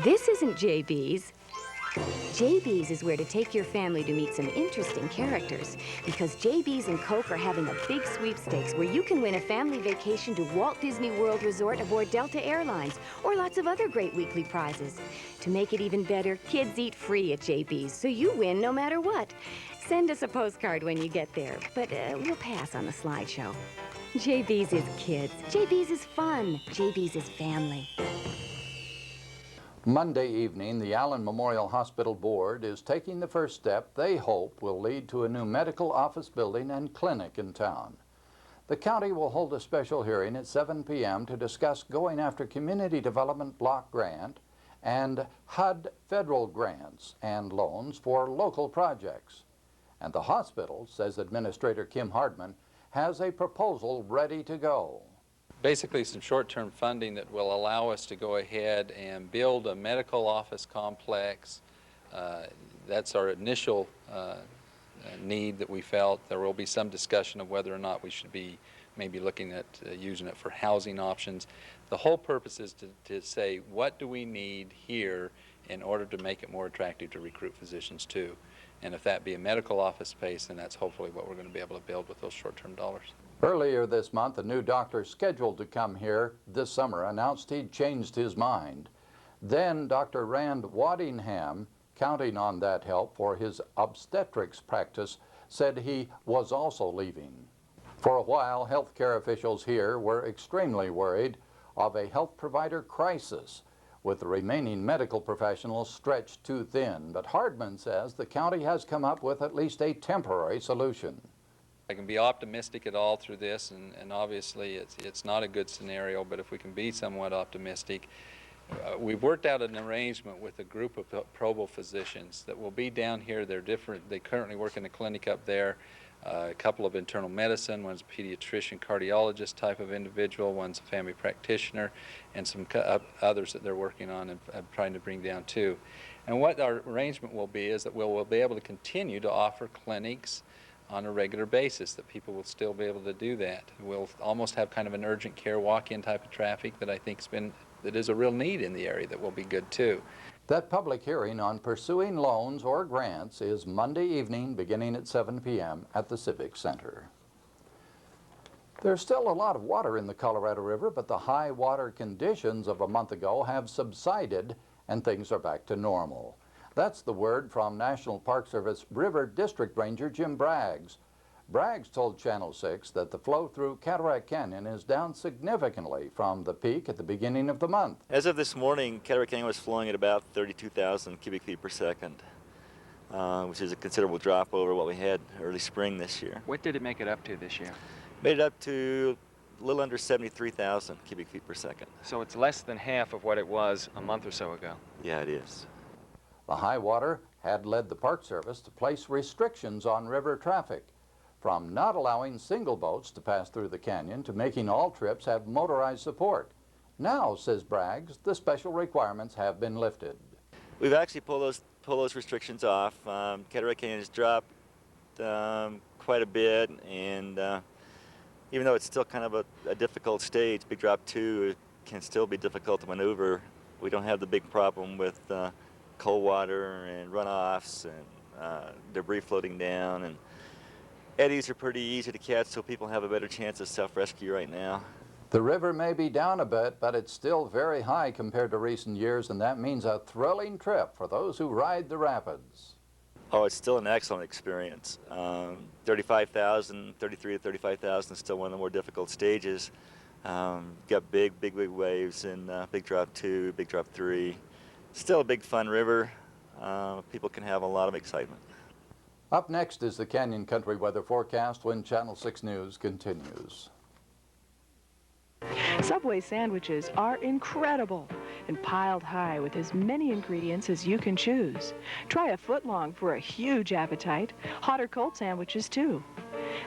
[SPEAKER 10] This isn't JB's. JB's is where to take your family to meet some interesting characters, because JB's and Coke are having a big sweepstakes where you can win a family vacation to Walt Disney World Resort aboard Delta Airlines, or lots of other great weekly prizes. To make it even better, kids eat free at JB's, so you win no matter what. Send us a postcard when you get there, but we'll pass on the slideshow. JB's is kids. JB's is fun. JB's is family.
[SPEAKER 1] Monday evening, the Allen Memorial Hospital Board is taking the first step they hope will lead to a new medical office building and clinic in town. The county will hold a special hearing at 7 p.m. to discuss going after Community Development Block Grant and HUD federal grants and loans for local projects. And the hospital, says Administrator Kim Hardman, has a proposal ready to go.
[SPEAKER 14] Basically some short-term funding that will allow us to go ahead and build a medical office complex. That's our initial need that we felt. There will be some discussion of whether or not we should be maybe looking at using it for housing options. The whole purpose is to say, what do we need here in order to make it more attractive to recruit physicians too? And if that be a medical office space, then that's hopefully what we're going to be able to build with those short-term dollars.
[SPEAKER 1] Earlier this month, a new doctor scheduled to come here this summer announced he'd changed his mind. Then Dr. Rand Waddingham, counting on that help for his obstetrics practice, said he was also leaving. For a while, healthcare officials here were extremely worried of a health provider crisis, with the remaining medical professionals stretched too thin. But Hardman says the county has come up with at least a temporary solution.
[SPEAKER 14] I can be optimistic at all through this, and obviously it's not a good scenario, but if we can be somewhat optimistic, we've worked out an arrangement with a group of Provo physicians that will be down here. They're different. They currently work in a clinic up there. A couple of internal medicine, one's a pediatrician, cardiologist type of individual, one's a family practitioner, and some others that they're working on and trying to bring down too. And what our arrangement will be is that we'll be able to continue to offer clinics on a regular basis, that people will still be able to do that. We'll almost have kind of an urgent care walk-in type of traffic that I think that is a real need in the area that will be good too.
[SPEAKER 1] That public hearing on pursuing loans or grants is Monday evening beginning at 7 p.m. at the Civic Center. There's still a lot of water in the Colorado River, but the high water conditions of a month ago have subsided and things are back to normal. That's the word from National Park Service River District Ranger Jim Braggs. Braggs told Channel 6 that the flow through Cataract Canyon is down significantly from the peak at the beginning of the month.
[SPEAKER 12] As of this morning, Cataract Canyon was flowing at about 32,000 cubic feet per second, which is a considerable drop over what we had early spring this year.
[SPEAKER 22] What did it make it up to this year?
[SPEAKER 12] Made it up to a little under 73,000 cubic feet per second.
[SPEAKER 22] So it's less than half of what it was a month or so ago.
[SPEAKER 12] Yeah, it is.
[SPEAKER 1] The high water had led the Park Service to place restrictions on river traffic, from not allowing single boats to pass through the canyon to making all trips have motorized support. Now, says Braggs, the special requirements have been lifted.
[SPEAKER 12] We've actually pulled those restrictions off. Cataract Canyon has dropped quite a bit, and even though it's still kind of a difficult stage, Big Drop 2 can still be difficult to maneuver. We don't have the big problem with cold water and runoffs and debris floating down, and eddies are pretty easy to catch, so people have a better chance of self-rescue right now.
[SPEAKER 1] The river may be down a bit, but it's still very high compared to recent years, and that means a thrilling trip for those who ride the rapids.
[SPEAKER 12] Oh, it's still an excellent experience. 33 to 35,000 is still one of the more difficult stages. Got big waves in Big Drop 2, Big Drop 3. Still a big fun river. People can have a lot of excitement.
[SPEAKER 1] Up next is the Canyon Country weather forecast when Channel 6 News continues.
[SPEAKER 13] Subway sandwiches are incredible and piled high with as many ingredients as you can choose. Try a foot-long for a huge appetite. Hot or cold sandwiches, too.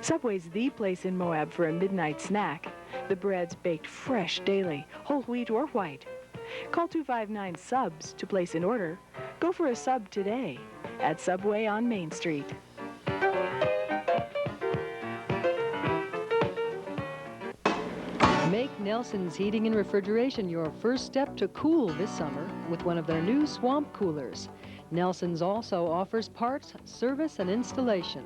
[SPEAKER 13] Subway's the place in Moab for a midnight snack. The bread's baked fresh daily, whole wheat or white. Call 259-SUBS to place an order. Go for a sub today at Subway on Main Street.
[SPEAKER 16] Make Nelson's Heating and Refrigeration your first step to cool this summer with one of their new swamp coolers. Nelson's also offers parts, service, and installation.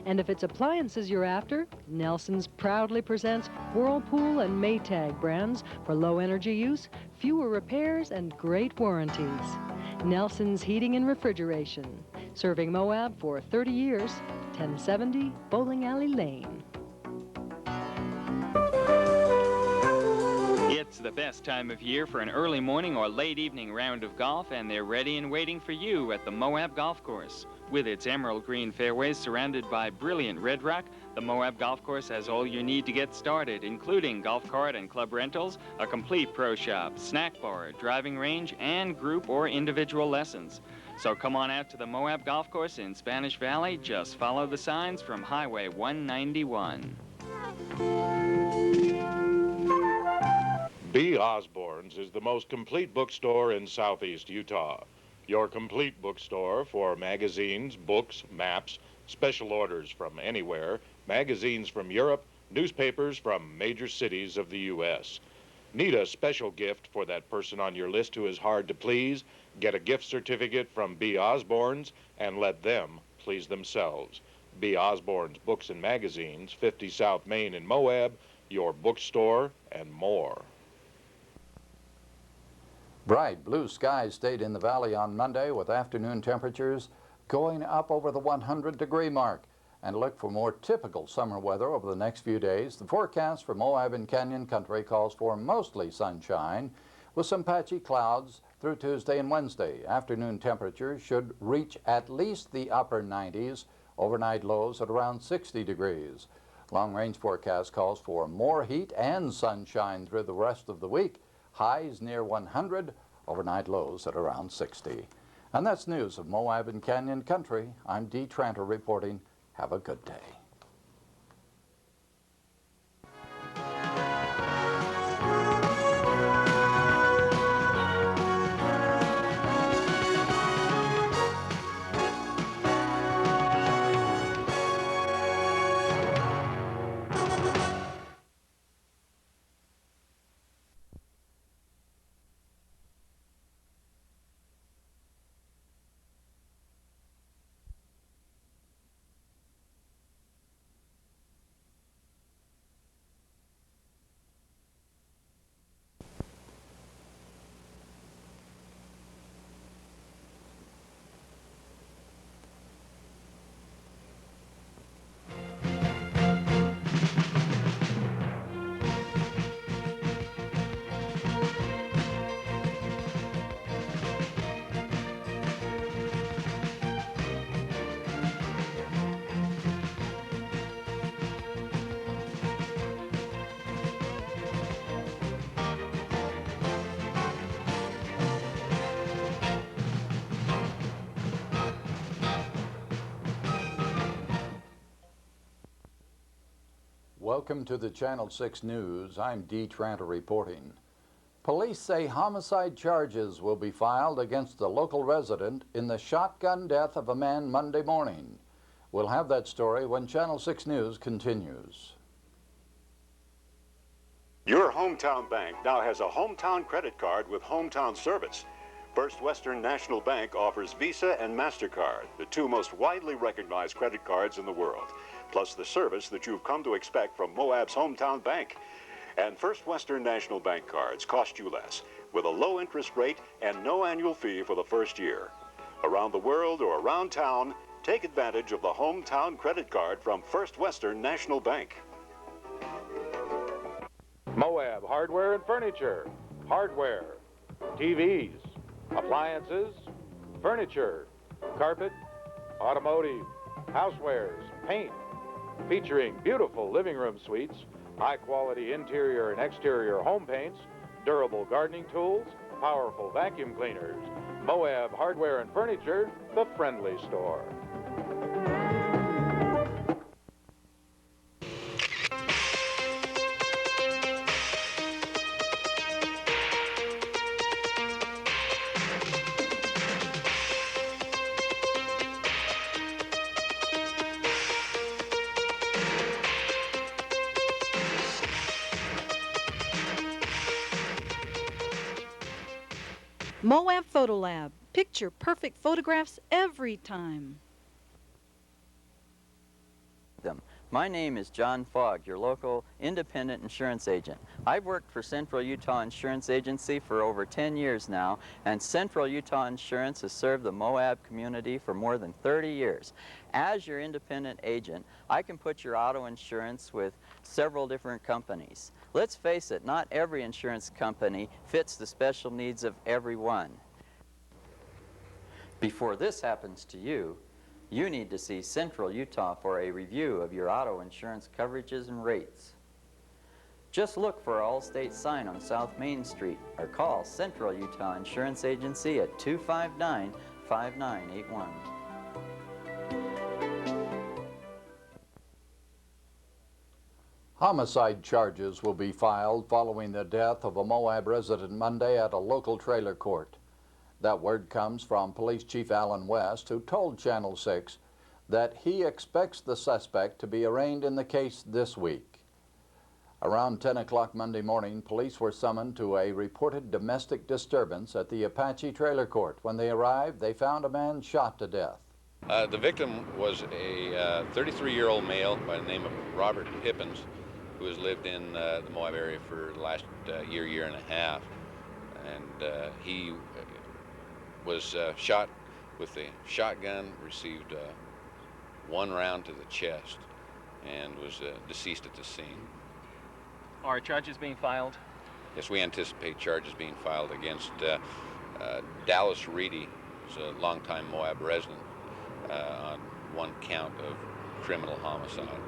[SPEAKER 16] And if it's appliances you're after, Nelson's proudly presents Whirlpool and Maytag brands for low energy use, fewer repairs, and great warranties. Nelson's Heating and Refrigeration, serving Moab for 30 years, 1070 Bowling Alley Lane.
[SPEAKER 15] It's the best time of year for an early morning or late evening round of golf, and they're ready and waiting for you at the Moab Golf Course. With its emerald green fairways surrounded by brilliant red rock, the Moab Golf Course has all you need to get started, including golf cart and club rentals, a complete pro shop, snack bar, driving range, and group or individual lessons. So come on out to the Moab Golf Course in Spanish Valley. Just follow the signs from Highway 191.
[SPEAKER 24] B. Osborne's is the most complete bookstore in southeast Utah. Your complete bookstore for magazines, books, maps, special orders from anywhere, magazines from Europe, newspapers from major cities of the U.S. Need a special gift for that person on your list who is hard to please? Get a gift certificate from B. Osborne's and let them please themselves. B. Osborne's Books and Magazines, 50 South Main in Moab, your bookstore and more.
[SPEAKER 1] Bright blue skies stayed in the valley on Monday with afternoon temperatures going up over the 100-degree mark. And look for more typical summer weather over the next few days. The forecast for Moab and Canyon Country calls for mostly sunshine with some patchy clouds through Tuesday and Wednesday. Afternoon temperatures should reach at least the upper 90s, overnight lows at around 60 degrees. Long-range forecast calls for more heat and sunshine through the rest of the week. Highs near 100, Overnight lows at around 60. And that's news of Moab and Canyon Country. I'm Dee Tranter reporting. Have a good day. Welcome to the Channel 6 News. I'm Dee Tranter reporting. Police say homicide charges will be filed against a local resident in the shotgun death of a man Monday morning. We'll have that story when Channel 6 News continues.
[SPEAKER 2] Your hometown bank now has a hometown credit card with hometown service. First Western National Bank offers Visa and MasterCard, the two most widely recognized credit cards in the world, plus the service that you've come to expect from Moab's hometown bank. And First Western National Bank cards cost you less, with a low interest rate and no annual fee for the first year. Around the world or around town, take advantage of the hometown credit card from First Western National Bank.
[SPEAKER 24] Moab Hardware and Furniture. Hardware, TVs, appliances, furniture, carpet, automotive, housewares, paint, featuring beautiful living room suites, high-quality interior and exterior home paints, durable gardening tools, powerful vacuum cleaners. Moab Hardware and Furniture, the friendly store.
[SPEAKER 17] Moab Photo Lab. Picture perfect photographs every time.
[SPEAKER 20] My name is John Fogg, your local independent insurance agent. I've worked for Central Utah Insurance Agency for over 10 years now, and Central Utah Insurance has served the Moab community for more than 30 years. As your independent agent, I can put your auto insurance with several different companies. Let's face it, not every insurance company fits the special needs of everyone. Before this happens to you, you need to see Central Utah for a review of your auto insurance coverages and rates. Just look for our Allstate sign on South Main Street or call Central Utah Insurance Agency at 259-5981.
[SPEAKER 1] Homicide charges will be filed following the death of a Moab resident Monday at a local trailer court. That word comes from Police Chief Alan West, who told Channel 6 that he expects the suspect to be arraigned in the case this week. Around 10 o'clock Monday morning, police were summoned to a reported domestic disturbance at the Apache trailer court. When they arrived, they found a man shot to death.
[SPEAKER 7] The victim was a 33-year-old male by the name of Robert Pippins, who has lived in the Moab area for the last year and a half. And he was shot with a shotgun, received one round to the chest, and was deceased at the scene.
[SPEAKER 15] Are charges being filed?
[SPEAKER 7] Yes, we anticipate charges being filed against Dallas Reedy, who's a longtime Moab resident, on one count of criminal homicide.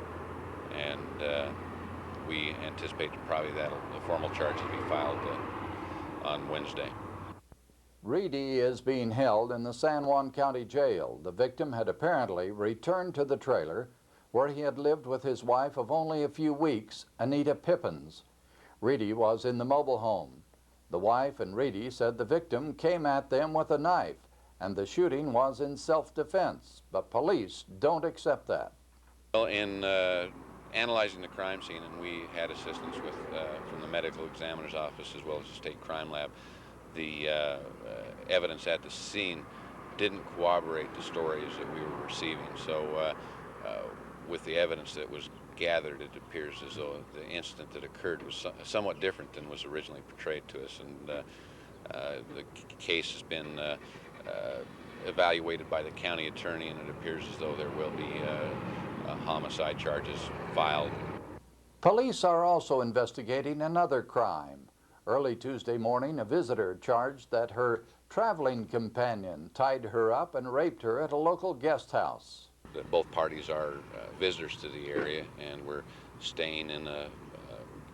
[SPEAKER 7] And we anticipate probably the formal charges will be filed on Wednesday.
[SPEAKER 1] Reedy is being held in the San Juan County Jail. The victim had apparently returned to the trailer where he had lived with his wife of only a few weeks, Anita Pippins. Reedy was in the mobile home. The wife and Reedy said the victim came at them with a knife and the shooting was in self-defense, but police don't accept that.
[SPEAKER 7] Well, in analyzing the crime scene, and we had assistance from the medical examiner's office as well as the state crime lab, the evidence at the scene didn't corroborate the stories that we were receiving. So with the evidence that was gathered, it appears as though the incident that occurred was somewhat different than was originally portrayed to us. And the case has been evaluated by the county attorney, and it appears as though there will be homicide charges filed.
[SPEAKER 1] Police are also investigating another crime. Early Tuesday morning, a visitor charged that her traveling companion tied her up and raped her at a local guest house.
[SPEAKER 7] Both parties are visitors to the area, and we're staying in a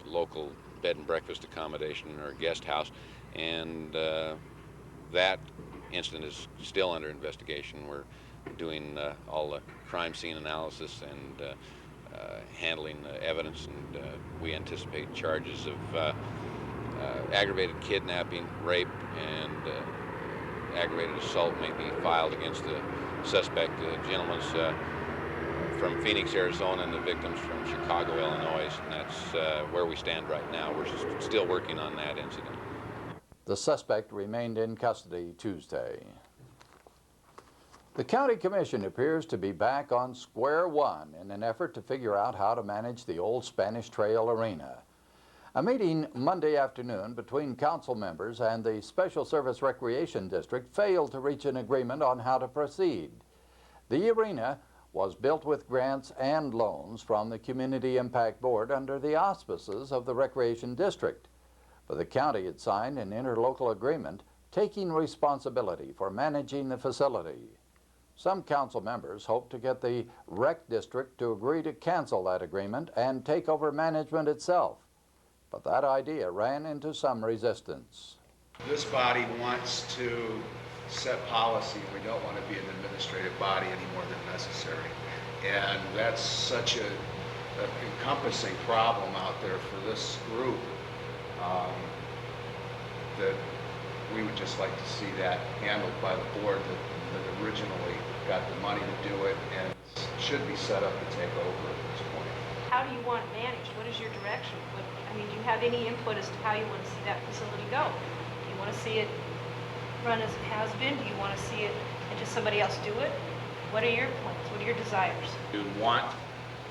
[SPEAKER 7] local bed and breakfast accommodation or guest house, and that incident is still under investigation. We're doing all the crime scene analysis and handling the evidence, and we anticipate charges of aggravated kidnapping, rape, and aggravated assault may be filed against the suspect. The gentleman's from Phoenix, Arizona, and the victim's from Chicago, Illinois, and that's where we stand right now. We're still working on that incident.
[SPEAKER 1] The suspect remained in custody Tuesday. The County Commission appears to be back on square one in an effort to figure out how to manage the old Spanish Trail Arena. A meeting Monday afternoon between council members and the Special Service Recreation District failed to reach an agreement on how to proceed. The arena was built with grants and loans from the Community Impact Board under the auspices of the Recreation District. But the county had signed an interlocal agreement taking responsibility for managing the facility. Some council members hope to get the Rec District to agree to cancel that agreement and take over management itself. But that idea ran into some resistance.
[SPEAKER 5] This body wants to set policy. We don't want to be an administrative body any more than necessary. And that's such an encompassing problem out there for this group that we would just like to see that handled by the board that originally got the money to do it and should be set up to take over at this point.
[SPEAKER 17] How do you want it managed? What is your direction? I mean, do you have any input as to how you want to see that facility go? Do you want to see it run as it has been? Do you want to see it and just somebody else do it? What are your plans? What are your desires?
[SPEAKER 11] You want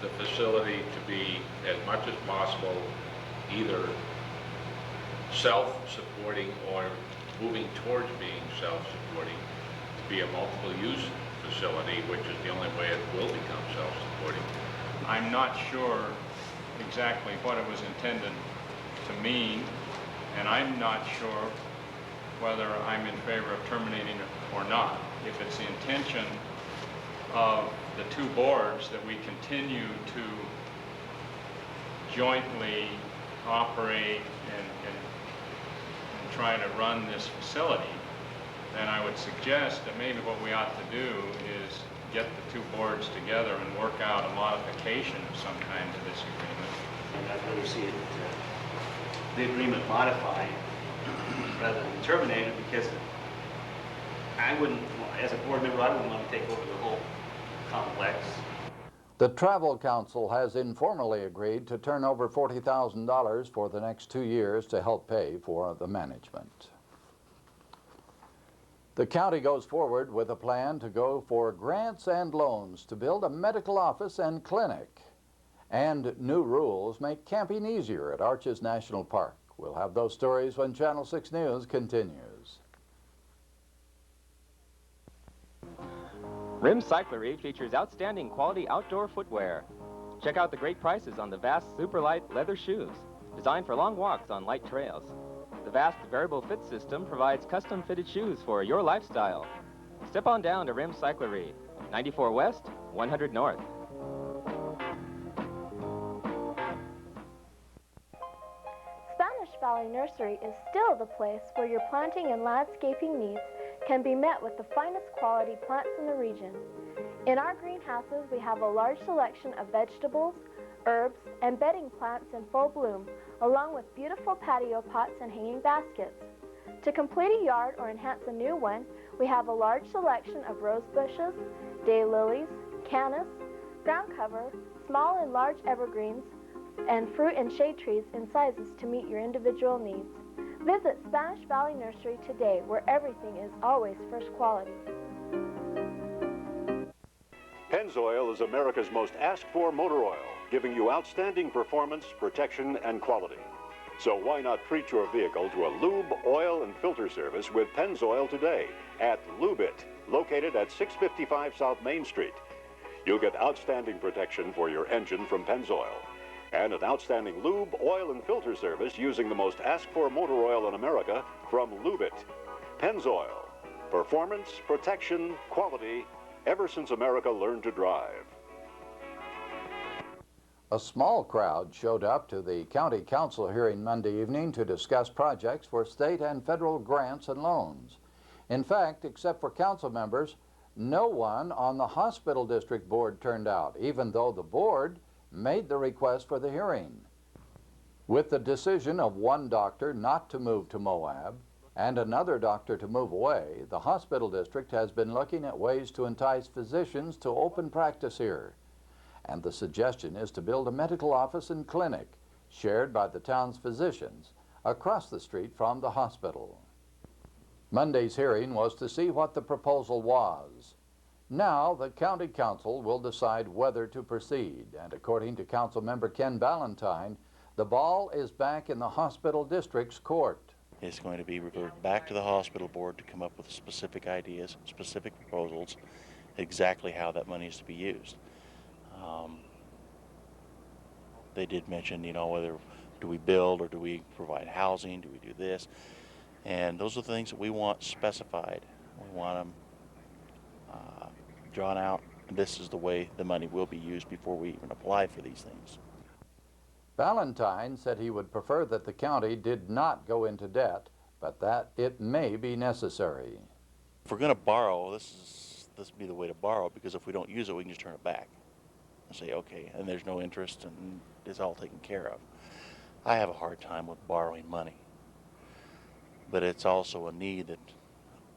[SPEAKER 11] the facility to be, as much as possible, either self-supporting or moving towards being self-supporting, to be a multiple-use facility, which is the only way it will become self-supporting.
[SPEAKER 8] I'm not sure exactly what it was intended to mean, and I'm not sure whether I'm in favor of terminating it or not. If it's the intention of the two boards that we continue to jointly operate and try to run this facility, then I would suggest that maybe what we ought to do is get the two boards together and work out a modification of some kind to this agreement.
[SPEAKER 21] And I'd rather see it, the agreement modified rather than terminated, because I wouldn't, as a board member, I wouldn't want to take over the whole complex.
[SPEAKER 1] The Travel Council has informally agreed to turn over $40,000 for the next 2 years to help pay for the management. The county goes forward with a plan to go for grants and loans to build a medical office and clinic. And new rules make camping easier at Arches National Park. We'll have those stories when Channel 6 News continues.
[SPEAKER 22] Rim Cyclery features outstanding quality outdoor footwear. Check out the great prices on the Vast Superlight leather shoes, designed for long walks on light trails. The Vast variable fit system provides custom fitted shoes for your lifestyle. Step on down to Rim Cyclery, 94 West, 100 North.
[SPEAKER 23] Spanish
[SPEAKER 3] Valley Nursery is still the place where your planting and landscaping needs can be met with the finest quality plants in the region. In our greenhouses, we have a large selection of vegetables, herbs, and bedding plants in full bloom, along with beautiful patio pots and hanging baskets. To complete a yard or enhance a new one, we have a large selection of rose bushes, daylilies, cannas, ground cover, small and large evergreens, and fruit and shade trees in sizes to meet your individual needs. Visit Spanish Valley Nursery today, where everything is always first quality.
[SPEAKER 2] Pennzoil is America's most asked-for motor oil, giving you outstanding performance, protection, and quality. So why not treat your vehicle to a lube, oil, and filter service with Pennzoil today at Lube-It, located at 655 South Main Street. You'll get outstanding protection for your engine from Pennzoil, and an outstanding lube, oil, and filter service using the most asked-for motor oil in America from Lube-It. Pennzoil, performance, protection, quality, ever since America learned to drive.
[SPEAKER 1] A small crowd showed up to the County Council hearing Monday evening to discuss projects for state and federal grants and loans. In fact, except for council members, no one on the Hospital District Board turned out, even though the board made the request for the hearing. With the decision of one doctor not to move to Moab and another doctor to move away, the Hospital District has been looking at ways to entice physicians to open practice here. And the suggestion is to build a medical office and clinic shared by the town's physicians across the street from the hospital. Monday's hearing was to see what the proposal was. Now the County Council will decide whether to proceed, and according to Council Member Ken Ballantyne, the ball is back in the Hospital District's court.
[SPEAKER 6] It's going to be reverted back to the Hospital Board to come up with specific ideas, specific proposals, exactly how that money is to be used. They did mention, you know, whether do we build or do we provide housing, do we do this? And those are the things that we want specified. We want them drawn out. This is the way the money will be used before we even apply for these things.
[SPEAKER 1] Ballantyne said he would prefer that the county did not go into debt, but that it may be necessary.
[SPEAKER 6] If we're going to borrow, this would be the way to borrow, because if we don't use it, we can just turn it back and say, okay, and there's no interest and it's all taken care of. I have a hard time with borrowing money, but it's also a need that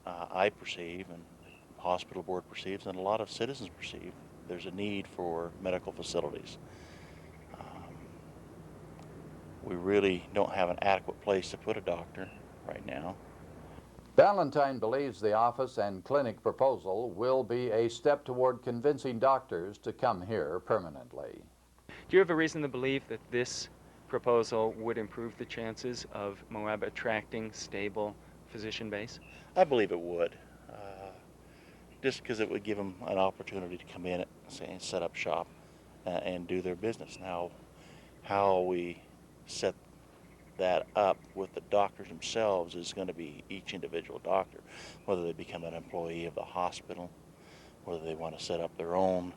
[SPEAKER 6] I perceive and the Hospital Board perceives and a lot of citizens perceive. There's a need for medical facilities. We really don't have an adequate place to put a doctor right now.
[SPEAKER 1] Ballantyne believes the office and clinic proposal will be a step toward convincing doctors to come here permanently.
[SPEAKER 15] Do you have a reason to believe that this proposal would improve the chances of Moab attracting stable physician base?
[SPEAKER 6] I believe it would, just because it would give them an opportunity to come in and set up shop and do their business. Now, how we set that up with the doctors themselves is going to be each individual doctor, whether they become an employee of the hospital, whether they want to set up their own.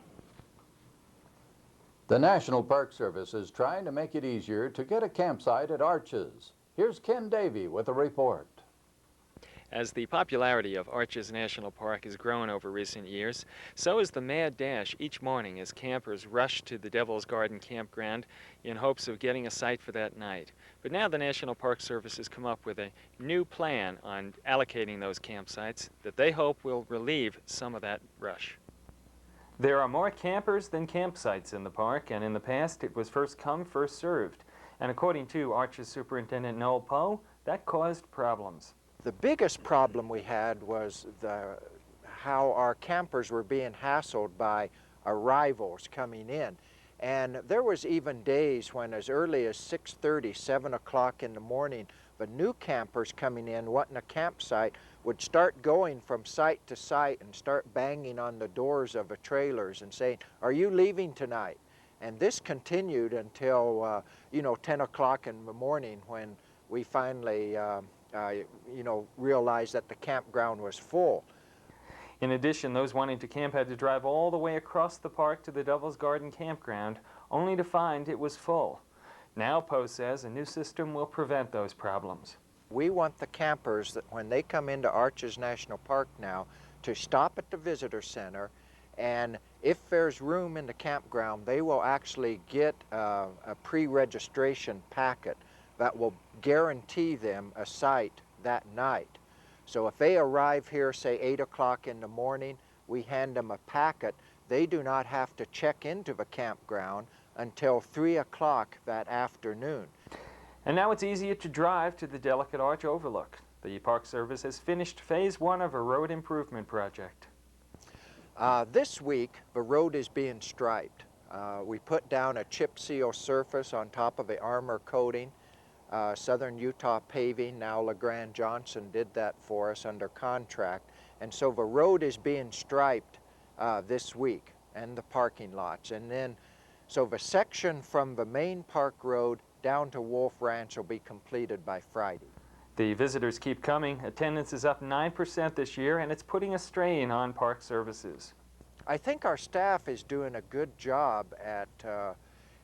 [SPEAKER 1] The National Park Service is trying to make it easier to get a campsite at Arches. Here's Ken Davey with a report.
[SPEAKER 15] As the popularity of Arches National Park has grown over recent years, so is the mad dash each morning as campers rush to the Devil's Garden campground in hopes of getting a site for that night. But now the National Park Service has come up with a new plan on allocating those campsites that they hope will relieve some of that rush. There are more campers than campsites in the park, and in the past it was first come, first served. And according to Arches Superintendent Noel Poe, that caused problems.
[SPEAKER 18] The biggest problem we had was how our campers were being hassled by arrivals coming in. And there was even days when as early as 6:30, 7 o'clock in the morning, the new campers coming in wanting a campsite would start going from site to site and start banging on the doors of the trailers and saying, "Are you leaving tonight?" And this continued until, 10 o'clock in the morning when we finally realized that the campground was full.
[SPEAKER 15] In addition, those wanting to camp had to drive all the way across the park to the Devil's Garden campground, only to find it was full.
[SPEAKER 4] Now, Poe says a new system will prevent those problems.
[SPEAKER 18] We want the campers that when they come into Arches National Park now to stop at the visitor center, and if there's room in the campground, they will actually get a pre-registration packet that will guarantee them a site that night. So if they arrive here, say 8 o'clock in the morning, we hand them a packet. They do not have to check into the campground until 3 o'clock that afternoon.
[SPEAKER 4] And now it's easier to drive to the Delicate Arch Overlook. The Park Service has finished Phase 1 of a road improvement project.
[SPEAKER 18] This week, the road is being striped. We put down a chip seal surface on top of the armor coating. Southern Utah Paving, now LeGrand Johnson, did that for us under contract. And so the road is being striped this week, and the parking lots. And then, so the section from the main park road down to Wolf Ranch will be completed by Friday.
[SPEAKER 4] The visitors keep coming. Attendance is up 9% this year, and it's putting a strain on Park Services.
[SPEAKER 18] I think our staff is doing a good job at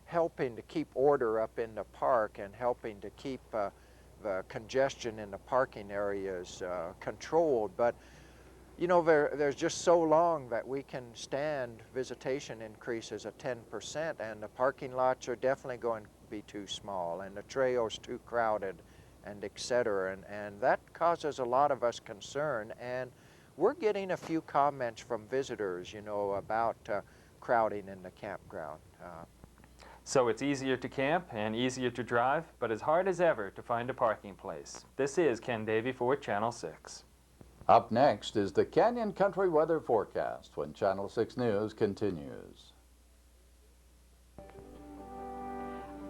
[SPEAKER 18] helping to keep order up in the park and helping to keep the congestion in the parking areas controlled. But you know, there's just so long that we can stand visitation increases of 10%, and the parking lots are definitely going to be too small, and the trails too crowded, and etc. And that causes a lot of us concern, and we're getting a few comments from visitors, you know, about crowding in the campground.
[SPEAKER 4] So it's easier to camp and easier to drive, but as hard as ever to find a parking place. This is Ken Davey for Channel 6.
[SPEAKER 1] Up next is the Canyon Country weather forecast when Channel 6 News continues.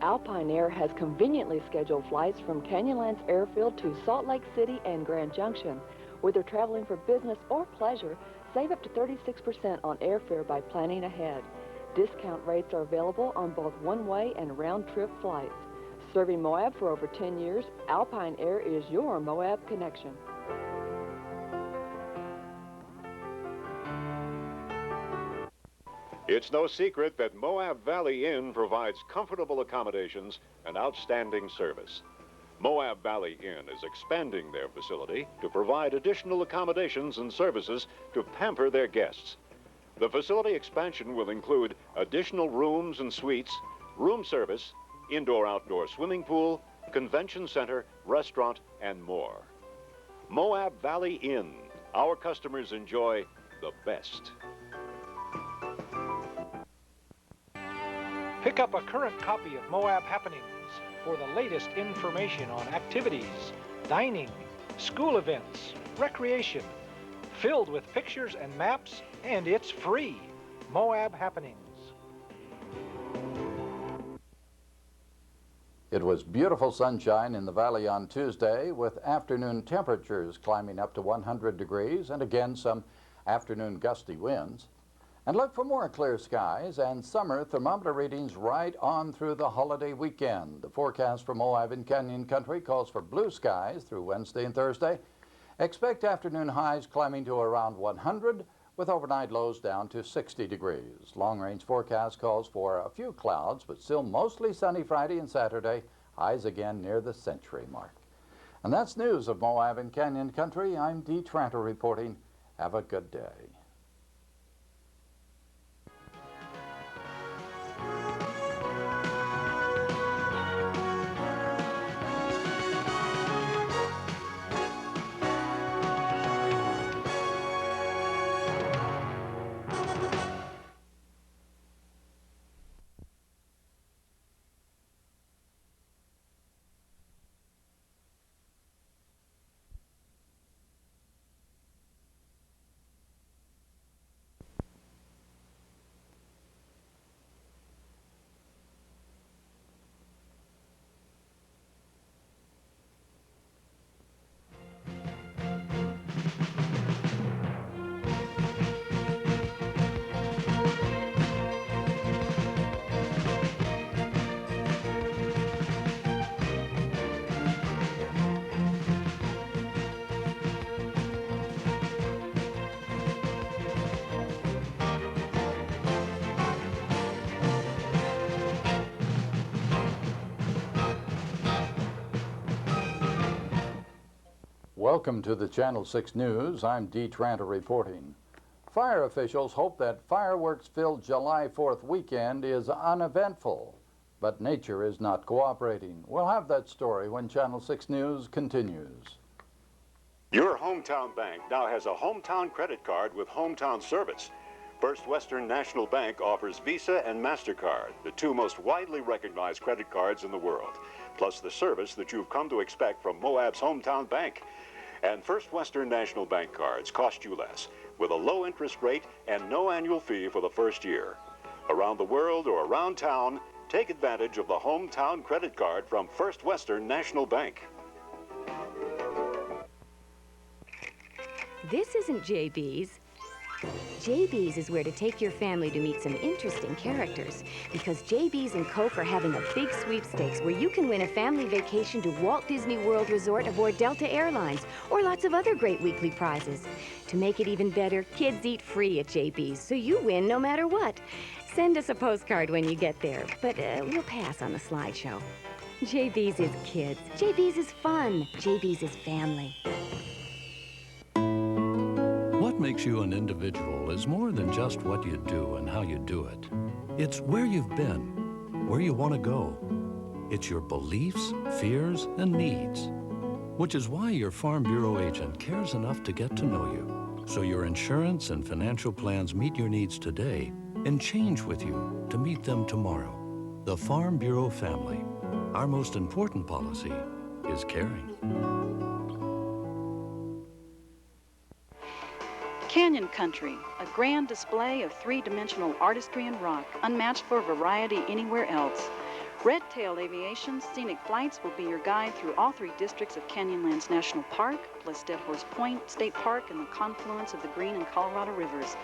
[SPEAKER 9] Alpine Air has conveniently scheduled flights from Canyonlands Airfield to Salt Lake City and Grand Junction. Whether traveling for business or pleasure, save up to 36% on airfare by planning ahead. Discount rates are available on both one-way and round-trip flights. Serving Moab for over 10 years, Alpine Air is your Moab connection.
[SPEAKER 2] It's no secret that Moab Valley Inn provides comfortable accommodations and outstanding service. Moab Valley Inn is expanding their facility to provide additional accommodations and services to pamper their guests. The facility expansion will include additional rooms and suites, room service, indoor-outdoor swimming pool, convention center, restaurant, and more. Moab Valley Inn. Our customers enjoy the best.
[SPEAKER 19] Pick up a current copy of Moab Happenings for the latest information on activities, dining, school events, recreation, filled with pictures and maps, and it's free. Moab Happenings.
[SPEAKER 1] It was beautiful sunshine in the valley on Tuesday, with afternoon temperatures climbing up to 100 degrees and again some afternoon gusty winds. And look for more clear skies and summer thermometer readings right on through the holiday weekend. The forecast for Moab and Canyon Country calls for blue skies through Wednesday and Thursday. Expect afternoon highs climbing to around 100, with overnight lows down to 60 degrees. Long-range forecast calls for a few clouds, but still mostly sunny Friday and Saturday. Highs again near the century mark. And that's news of Moab and Canyon Country. I'm Dee Tranter reporting. Have a good day. Welcome to the Channel 6 News. I'm Dee Tranter reporting. Fire officials hope that fireworks-filled July 4th weekend is uneventful, but nature is not cooperating. We'll have that story when Channel 6 News continues.
[SPEAKER 2] Your hometown bank now has a hometown credit card with hometown service. First Western National Bank offers Visa and MasterCard, the two most widely recognized credit cards in the world, plus the service that you've come to expect from Moab's hometown bank. And First Western National Bank cards cost you less, with a low interest rate and no annual fee for the first year. Around the world or around town, take advantage of the hometown credit card from First Western National Bank.
[SPEAKER 10] This isn't JB's. JB's is where to take your family to meet some interesting characters, because JB's and Coke are having a big sweepstakes where you can win a family vacation to Walt Disney World Resort aboard Delta Airlines, or lots of other great weekly prizes. To make it even better, kids eat free at JB's, so you win no matter what. Send us a postcard when you get there, but we'll pass on the slideshow. JB's is kids. JB's is fun. JB's is family.
[SPEAKER 12] What makes you an individual is more than just what you do and how you do it. It's where you've been, where you want to go. It's your beliefs, fears, and needs. Which is why your Farm Bureau agent cares enough to get to know you, so your insurance and financial plans meet your needs today and change with you to meet them tomorrow. The Farm Bureau family. Our most important policy is caring.
[SPEAKER 14] Canyon Country, a grand display of three-dimensional artistry and rock, unmatched for variety anywhere else. Red Tail Aviation's scenic flights will be your guide through all three districts of Canyonlands National Park, plus Dead Horse Point State Park, and the confluence of the Green and Colorado Rivers.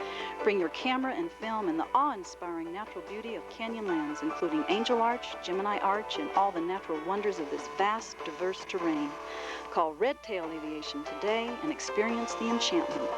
[SPEAKER 14] Bring your camera and film in the awe-inspiring natural beauty of Canyonlands, including Angel Arch, Gemini Arch, and all the natural wonders of this vast, diverse terrain. Call Red Tail Aviation today and experience the enchantment.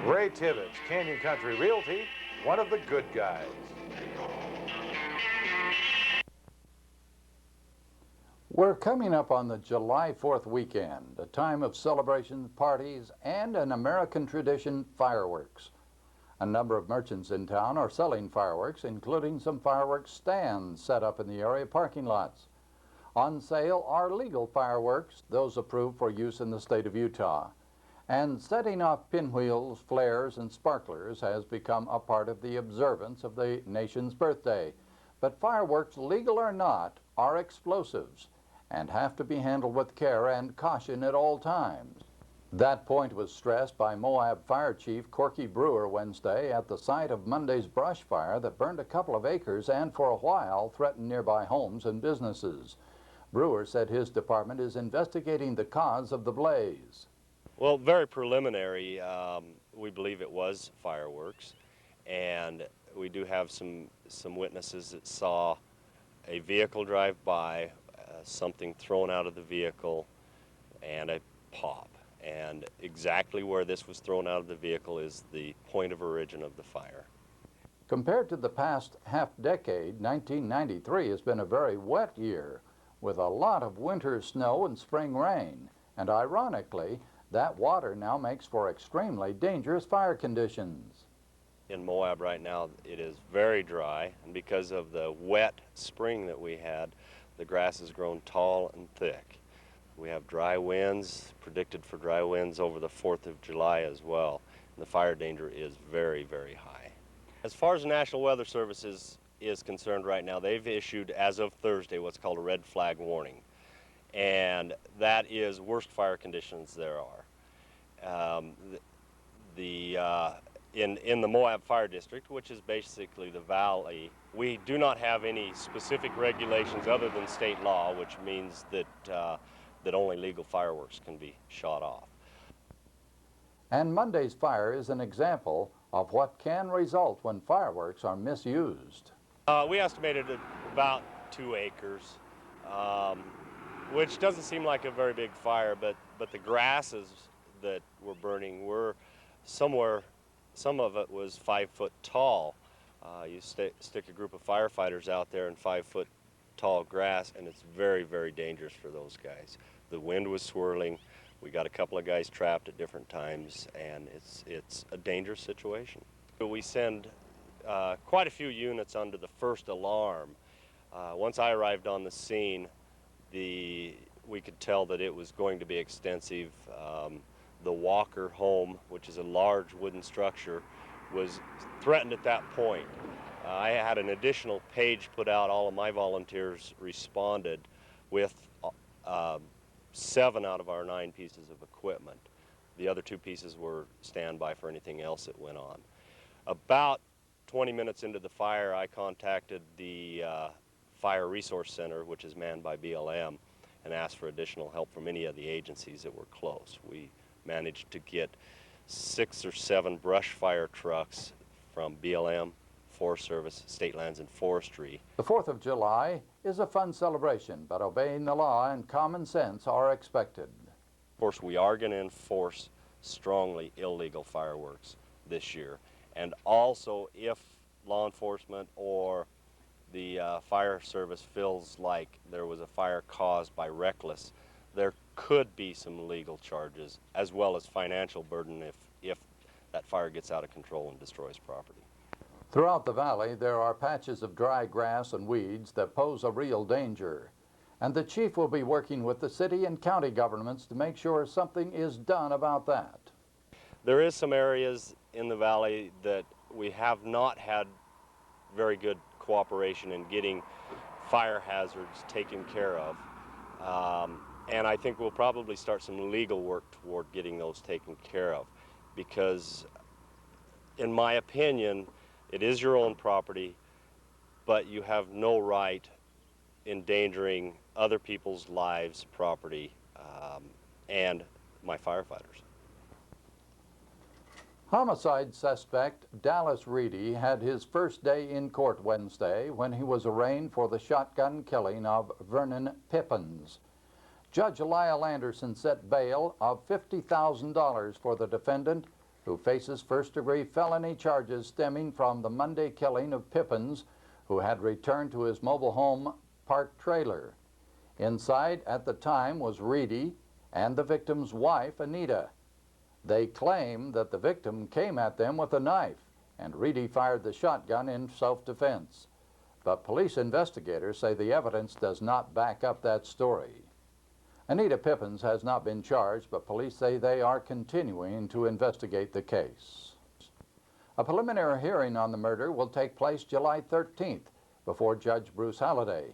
[SPEAKER 23] Ray Tibbetts, Canyon Country Realty, one of the good guys.
[SPEAKER 1] We're coming up on the July 4th weekend, a time of celebrations, parties, and an American tradition, fireworks. A number of merchants in town are selling fireworks, including some fireworks stands set up in the area parking lots. On sale are legal fireworks, those approved for use in the state of Utah. And setting off pinwheels, flares, and sparklers has become a part of the observance of the nation's birthday. But fireworks, legal or not, are explosives and have to be handled with care and caution at all times. That point was stressed by Moab Fire Chief Corky Brewer Wednesday at the site of Monday's brush fire that burned a couple of acres and for a while threatened nearby homes and businesses. Brewer said his department is investigating the cause of the blaze.
[SPEAKER 25] Well, very preliminary. We believe it was fireworks, and we do have some witnesses that saw a vehicle drive by, something thrown out of the vehicle, and a pop. And exactly where this was thrown out of the vehicle is the point of origin of the fire.
[SPEAKER 1] Compared to the past half-decade, 1993 has been a very wet year, with a lot of winter snow and spring rain. And ironically, that water now makes for extremely dangerous fire conditions.
[SPEAKER 25] In Moab right now, it is very dry, and because of the wet spring that we had, the grass has grown tall and thick. We have dry winds, predicted for dry winds over the 4th of July as well. And the fire danger is very, very high. As far as the National Weather Service is concerned right now, they've issued, as of Thursday, what's called a red flag warning. And that is worst fire conditions there are. In the Moab Fire District, which is basically the valley, we do not have any specific regulations other than state law, which means that that only legal fireworks can be shot off.
[SPEAKER 1] And Monday's fire is an example of what can result when fireworks are misused.
[SPEAKER 25] We estimated at about 2 acres, which doesn't seem like a very big fire, but the grasses that were burning were somewhere, some of it was 5 foot tall. You stick a group of firefighters out there in 5 foot tall grass, and it's very, very dangerous for those guys. The wind was swirling. We got a couple of guys trapped at different times, and it's a dangerous situation. We send quite a few units under the first alarm. Once I arrived on the scene, we could tell that it was going to be extensive. The Walker home, which is a large wooden structure, was threatened at that point. I had an additional page put out. All of my volunteers responded with 7 out of our 9 pieces of equipment. The other 2 pieces were standby for anything else that went on. About 20 minutes into the fire, I contacted the Fire Resource Center, which is manned by BLM, and asked for additional help from any of the agencies that were close. We managed to get 6 or 7 brush fire trucks from BLM, Forest Service, State Lands and Forestry.
[SPEAKER 1] The 4th of July is a fun celebration, but obeying the law and common sense are expected.
[SPEAKER 25] Of course, we are going to enforce strongly illegal fireworks this year. And also, if law enforcement or the fire service feels like there was a fire caused by reckless, there could be some legal charges as well as financial burden if that fire gets out of control and destroys property.
[SPEAKER 1] Throughout the valley, there are patches of dry grass and weeds that pose a real danger. And the chief will be working with the city and county governments to make sure something is done about that.
[SPEAKER 25] There is some areas in the valley that we have not had very good cooperation in getting fire hazards taken care of. And I think we'll probably start some legal work toward getting those taken care of, because in my opinion, it is your own property, but you have no right endangering other people's lives, property, and my firefighters.
[SPEAKER 1] Homicide suspect Dallas Reedy had his first day in court Wednesday when he was arraigned for the shotgun killing of Vernon Pippins. Judge Lyle Anderson set bail of $50,000 for the defendant, who faces first-degree felony charges stemming from the Monday killing of Pippins, who had returned to his mobile home parked trailer. Inside at the time was Reedy and the victim's wife, Anita. They claim that the victim came at them with a knife, and Reedy fired the shotgun in self-defense. But police investigators say the evidence does not back up that story. Anita Pippins has not been charged, but police say they are continuing to investigate the case. A preliminary hearing on the murder will take place July 13th before Judge Bruce Halliday.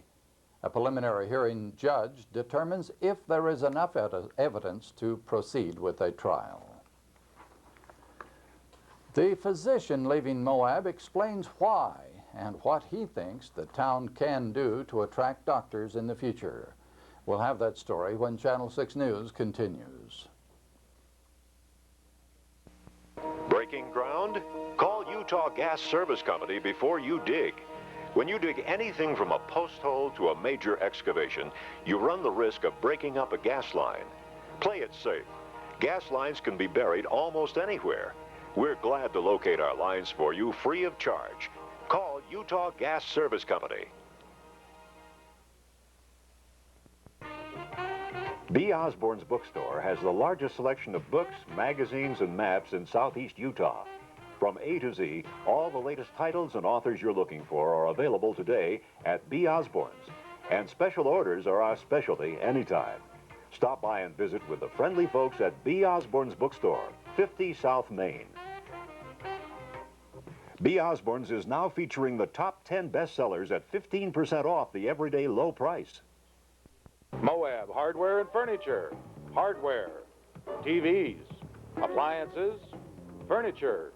[SPEAKER 1] A preliminary hearing judge determines if there is enough evidence to proceed with a trial. The physician leaving Moab explains why and what he thinks the town can do to attract doctors in the future. We'll have that story when Channel 6 News continues.
[SPEAKER 2] Breaking ground? Call Utah Gas Service Company before you dig. When you dig anything from a post hole to a major excavation, you run the risk of breaking up a gas line. Play it safe. Gas lines can be buried almost anywhere. We're glad to locate our lines for you free of charge. Call Utah Gas Service Company.
[SPEAKER 7] B. Osborne's Bookstore has the largest selection of books, magazines, and maps in southeast Utah. From A to Z, all the latest titles and authors you're looking for are available today at B. Osborne's. And special orders are our specialty anytime. Stop by and visit with the friendly folks at B. Osborne's Bookstore, 50 South Main. B. Osborne's is now featuring the top 10 bestsellers at 15% off the everyday low price.
[SPEAKER 23] Moab Hardware and Furniture, hardware, TVs, appliances, furniture,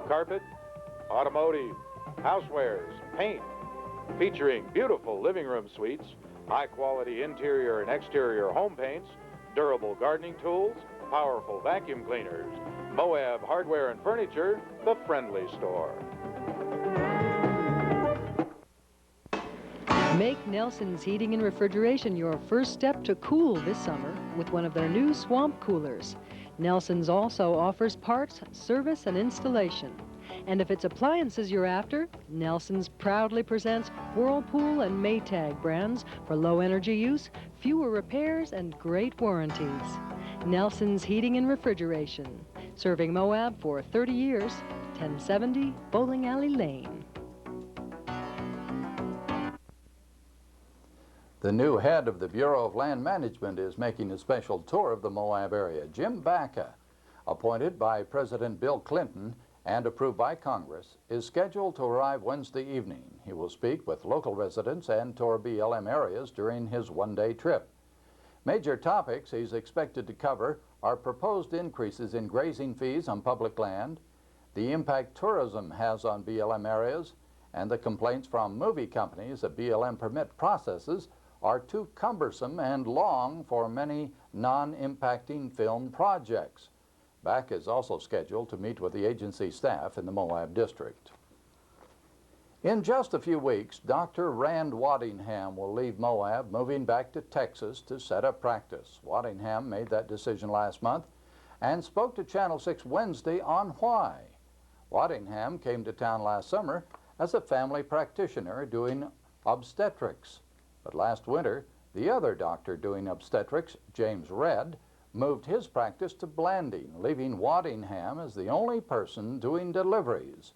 [SPEAKER 23] carpet, automotive, housewares, paint, featuring beautiful living room suites, high-quality interior and exterior home paints, durable gardening tools, powerful vacuum cleaners. Moab Hardware and Furniture, the friendly store.
[SPEAKER 5] Make Nelson's Heating and Refrigeration your first step to cool this summer with one of their new swamp coolers. Nelson's also offers parts, service, and installation. And if it's appliances you're after, Nelson's proudly presents Whirlpool and Maytag brands for low energy use, fewer repairs, and great warranties. Nelson's Heating and Refrigeration, serving Moab for 30 years, 1070 Bowling Alley Lane.
[SPEAKER 1] The new head of the Bureau of Land Management is making a special tour of the Moab area. Jim Baca, appointed by President Bill Clinton and approved by Congress, is scheduled to arrive Wednesday evening. He will speak with local residents and tour BLM areas during his one-day trip. Major topics he's expected to cover are proposed increases in grazing fees on public land, the impact tourism has on BLM areas, and the complaints from movie companies that BLM permit processes are too cumbersome and long for many non-impacting film projects. Back is also scheduled to meet with the agency staff in the Moab district. In just a few weeks, Dr. Rand Waddingham will leave Moab, moving back to Texas to set up practice. Waddingham made that decision last month and spoke to Channel 6 Wednesday on why. Waddingham came to town last summer as a family practitioner doing obstetrics. But last winter, the other doctor doing obstetrics, James Redd, moved his practice to Blanding, leaving Waddingham as the only person doing deliveries.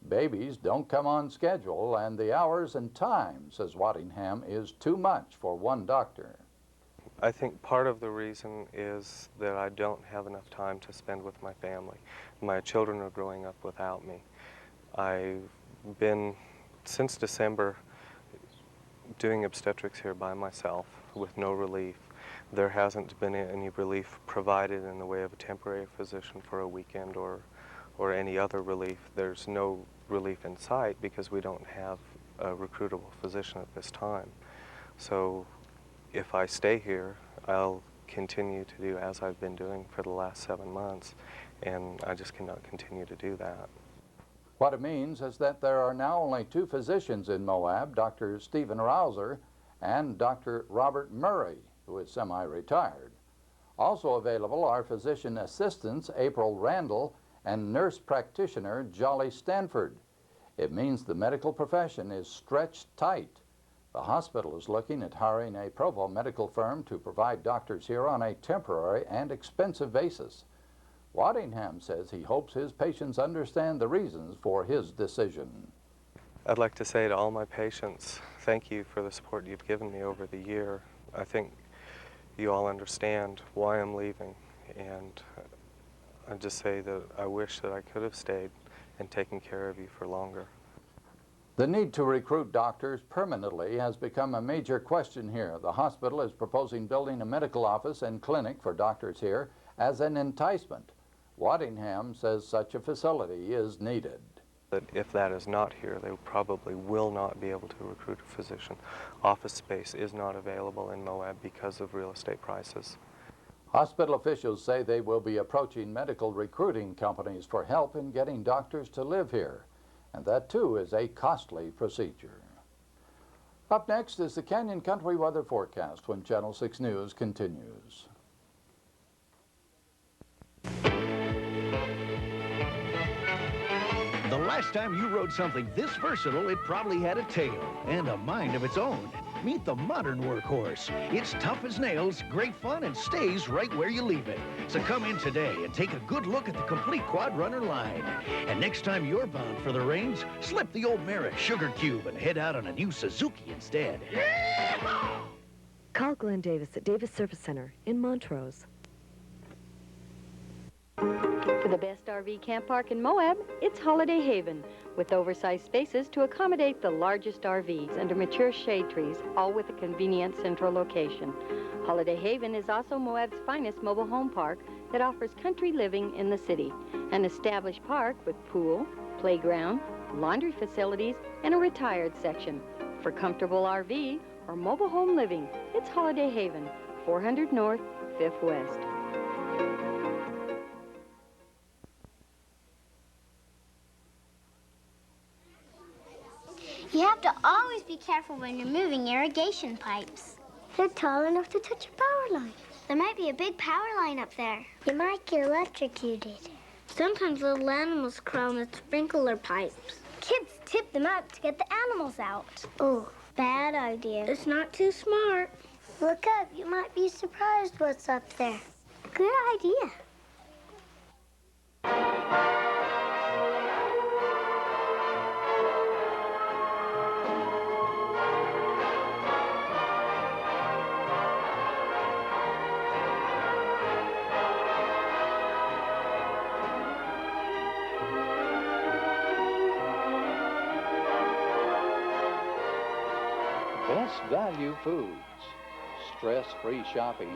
[SPEAKER 1] Babies don't come on schedule, and the hours and time, says Waddingham, is too much for one doctor.
[SPEAKER 13] I think part of the reason is that I don't have enough time to spend with my family. My children are growing up without me. I've been, since December, doing obstetrics here by myself with no relief. There hasn't been any relief provided in the way of a temporary physician for a weekend or any other relief. There's no relief in sight because we don't have a recruitable physician at this time. So if I stay here, I'll continue to do as I've been doing for the last 7 months, and I just cannot continue to do that.
[SPEAKER 1] What it means is that there are now only 2 physicians in Moab, Dr. Stephen Rouser and Dr. Robert Murray, who is semi-retired. Also available are physician assistants April Randall and nurse practitioner Jolly Stanford. It means the medical profession is stretched tight. The hospital is looking at hiring a Provo medical firm to provide doctors here on a temporary and expensive basis. Waddingham says he hopes his patients understand the reasons for his decision.
[SPEAKER 13] I'd like to say to all my patients, thank you for the support you've given me over the year. I think you all understand why I'm leaving, and I just say that I wish that I could have stayed and taken care of you for longer.
[SPEAKER 1] The need to recruit doctors permanently has become a major question here. The hospital is proposing building a medical office and clinic for doctors here as an enticement. Waddingham says such a facility is needed.
[SPEAKER 13] That if that is not here, they probably will not be able to recruit a physician. Office space is not available in Moab because of real estate prices.
[SPEAKER 1] Hospital officials say they will be approaching medical recruiting companies for help in getting doctors to live here, and that too is a costly procedure. Up next is the Canyon Country weather forecast when Channel 6 News continues.
[SPEAKER 16] The last time you rode something this versatile, it probably had a tail and a mind of its own. Meet the modern workhorse. It's tough as nails, great fun, and stays right where you leave it. So come in today and take a good look at the complete Quad Runner line. And next time you're bound for the range, slip the old Merit Sugar Cube and head out on a new Suzuki instead.
[SPEAKER 20] Call Glenn Davis at Davis Service Center in Montrose.
[SPEAKER 24] For the best RV camp park in Moab, it's Holiday Haven, with oversized spaces to accommodate the largest RVs under mature shade trees, all with a convenient central location. Holiday Haven is also Moab's finest mobile home park that offers country living in the city, an established park with pool, playground, laundry facilities, and a retired section. For comfortable RV or mobile home living, it's Holiday Haven, 400 North, 5th West.
[SPEAKER 8] be careful when you're moving irrigation pipes. They're tall enough to touch a power line. There might be a big power line up there. You might get electrocuted. Sometimes little animals crawl in the sprinkler pipes. Kids tip them up to get the animals out. Oh, bad idea. It's not too smart. Look up. You might be surprised what's up there. Good idea.
[SPEAKER 1] Best Value Foods, stress-free shopping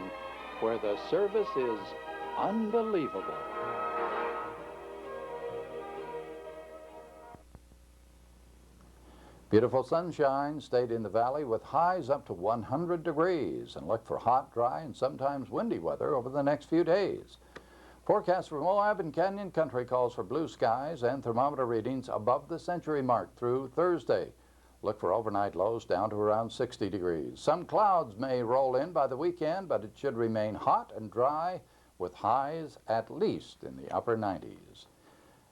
[SPEAKER 1] where the service is unbelievable. Beautiful sunshine stayed in the valley with highs up to 100 degrees, and look for hot, dry, and sometimes windy weather over the next few days. Forecast for Moab and Canyon Country calls for blue skies and thermometer readings above the century mark through Thursday. Look for overnight lows down to around 60 degrees. Some clouds may roll in by the weekend, but it should remain hot and dry with highs at least in the upper 90s.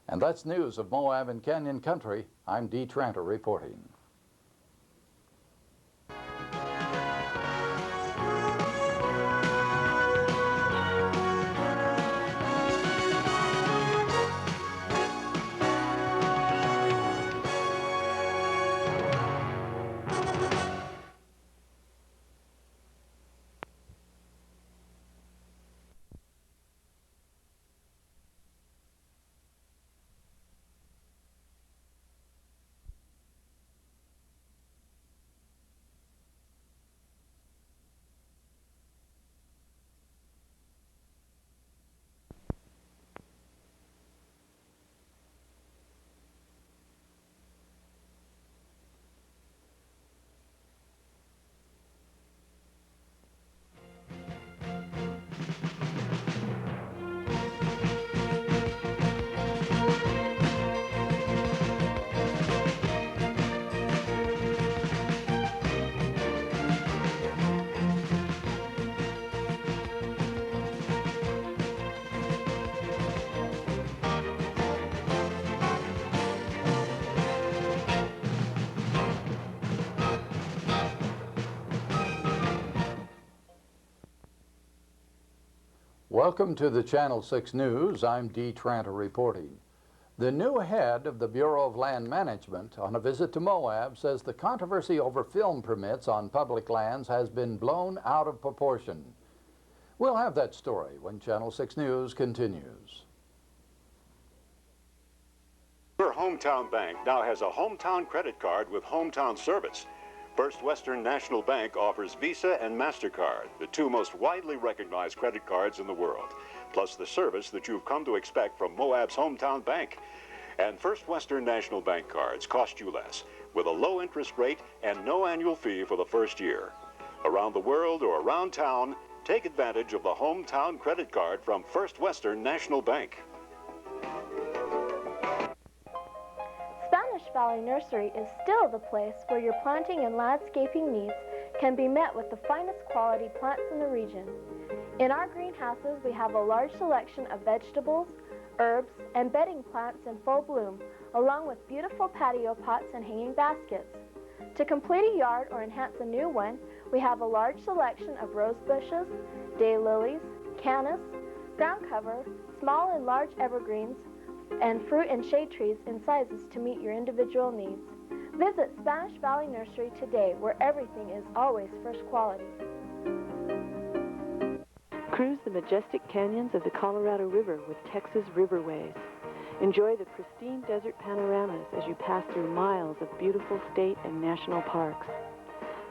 [SPEAKER 1] And that's news of Moab and Canyon Country. I'm Dee Tranter reporting. Welcome to the Channel 6 News. I'm Dee Tranter reporting. The new head of the Bureau of Land Management on a visit to Moab says the controversy over film permits on public lands has been blown out of proportion. We'll have that story when Channel 6 News continues.
[SPEAKER 2] Your hometown bank now has a hometown credit card with hometown service. First Western National Bank offers Visa and MasterCard, the two most widely recognized credit cards in the world, plus the service that you've come to expect from Moab's hometown bank. And First Western National Bank cards cost you less, with a low interest rate and no annual fee for the first year. Around the world or around town, take advantage of the hometown credit card from First Western National Bank.
[SPEAKER 3] Spanish Valley Nursery is still the place where your planting and landscaping needs can be met with the finest quality plants in the region. In our greenhouses, we have a large selection of vegetables, herbs, and bedding plants in full bloom, along with beautiful patio pots and hanging baskets. To complete a yard or enhance a new one, we have a large selection of rose bushes, daylilies, cannas, ground cover, small and large evergreens, and fruit and shade trees in sizes to meet your individual needs. Visit Spanish Valley Nursery today, where everything is always first quality.
[SPEAKER 9] Cruise the majestic canyons of the Colorado River with Texas Riverways. Enjoy the pristine desert panoramas as you pass through miles of beautiful state and national parks.